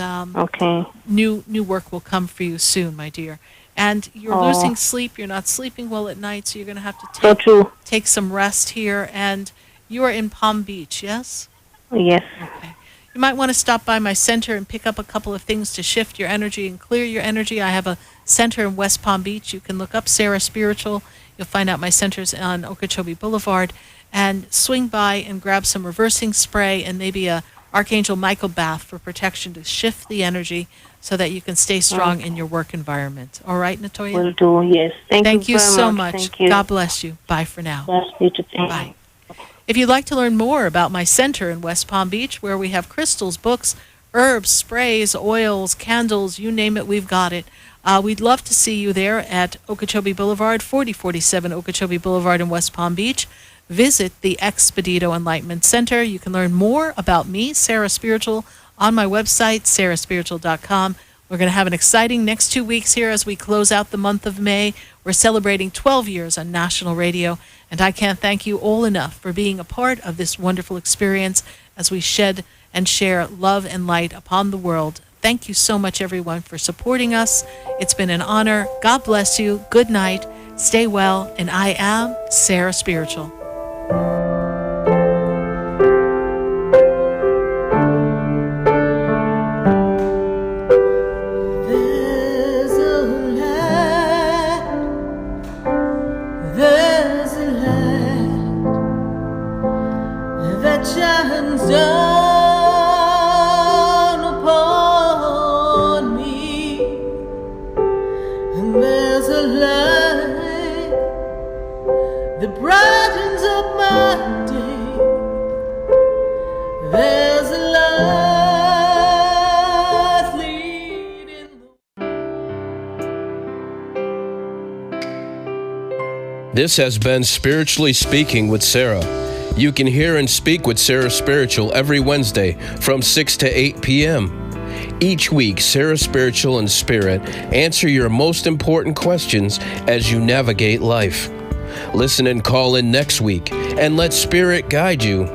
new work will come for you soon, my dear. And you're losing sleep. You're not sleeping well at night, so you're going to have to take some rest here. And you are in Palm Beach, yes? Yes. Okay. You might want to stop by my center and pick up a couple of things to shift your energy and clear your energy. I have a center in West Palm Beach. You can look up SarahSpiritual. You'll find out my centers on Okeechobee Boulevard. And swing by and grab some reversing spray and maybe a Archangel Michael bath for protection to shift the energy so that you can stay strong in your work environment. All right, Natoya? Will do, yes. Thank you so very much. Thank you. God bless you. Bye for now. Bless you too. Bye. If you'd like to learn more about my center in West Palm Beach, where we have crystals, books, herbs, sprays, oils, candles, you name it, we've got it. We'd love to see you there at Okeechobee Boulevard, 4047 Okeechobee Boulevard in West Palm Beach. Visit the Expedito Enlightenment Center. You can learn more about me, Sarah Spiritual, on my website, SarahSpiritual.com. We're going to have an exciting next 2 weeks here as we close out the month of May. We're celebrating 12 years on national radio, and I can't thank you all enough for being a part of this wonderful experience as we shed and share love and light upon the world. Thank you so much, everyone, for supporting us. It's been an honor. God bless you. Good night. Stay well. And I am Sarah Spiritual. Shines down upon me, and there's a light that brightens up my day. There's a light leading This has been Spiritually Speaking with Sarah. You can hear and speak with Sarah Spiritual every Wednesday from 6 to 8 p.m. Each week, Sarah Spiritual and Spirit answer your most important questions as you navigate life. Listen and call in next week and let Spirit guide you.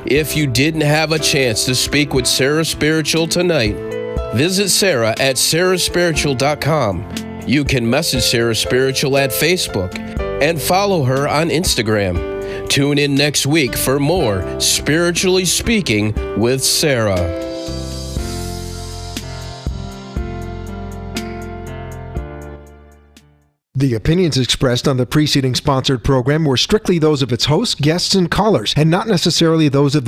If you didn't have a chance to speak with Sarah Spiritual tonight, visit Sarah at SarahSpiritual.com. You can message Sarah Spiritual at Facebook and follow her on Instagram. Tune in next week for more Spiritually Speaking with Sarah. The opinions expressed on the preceding sponsored program were strictly those of its hosts, guests, and callers, and not necessarily those of the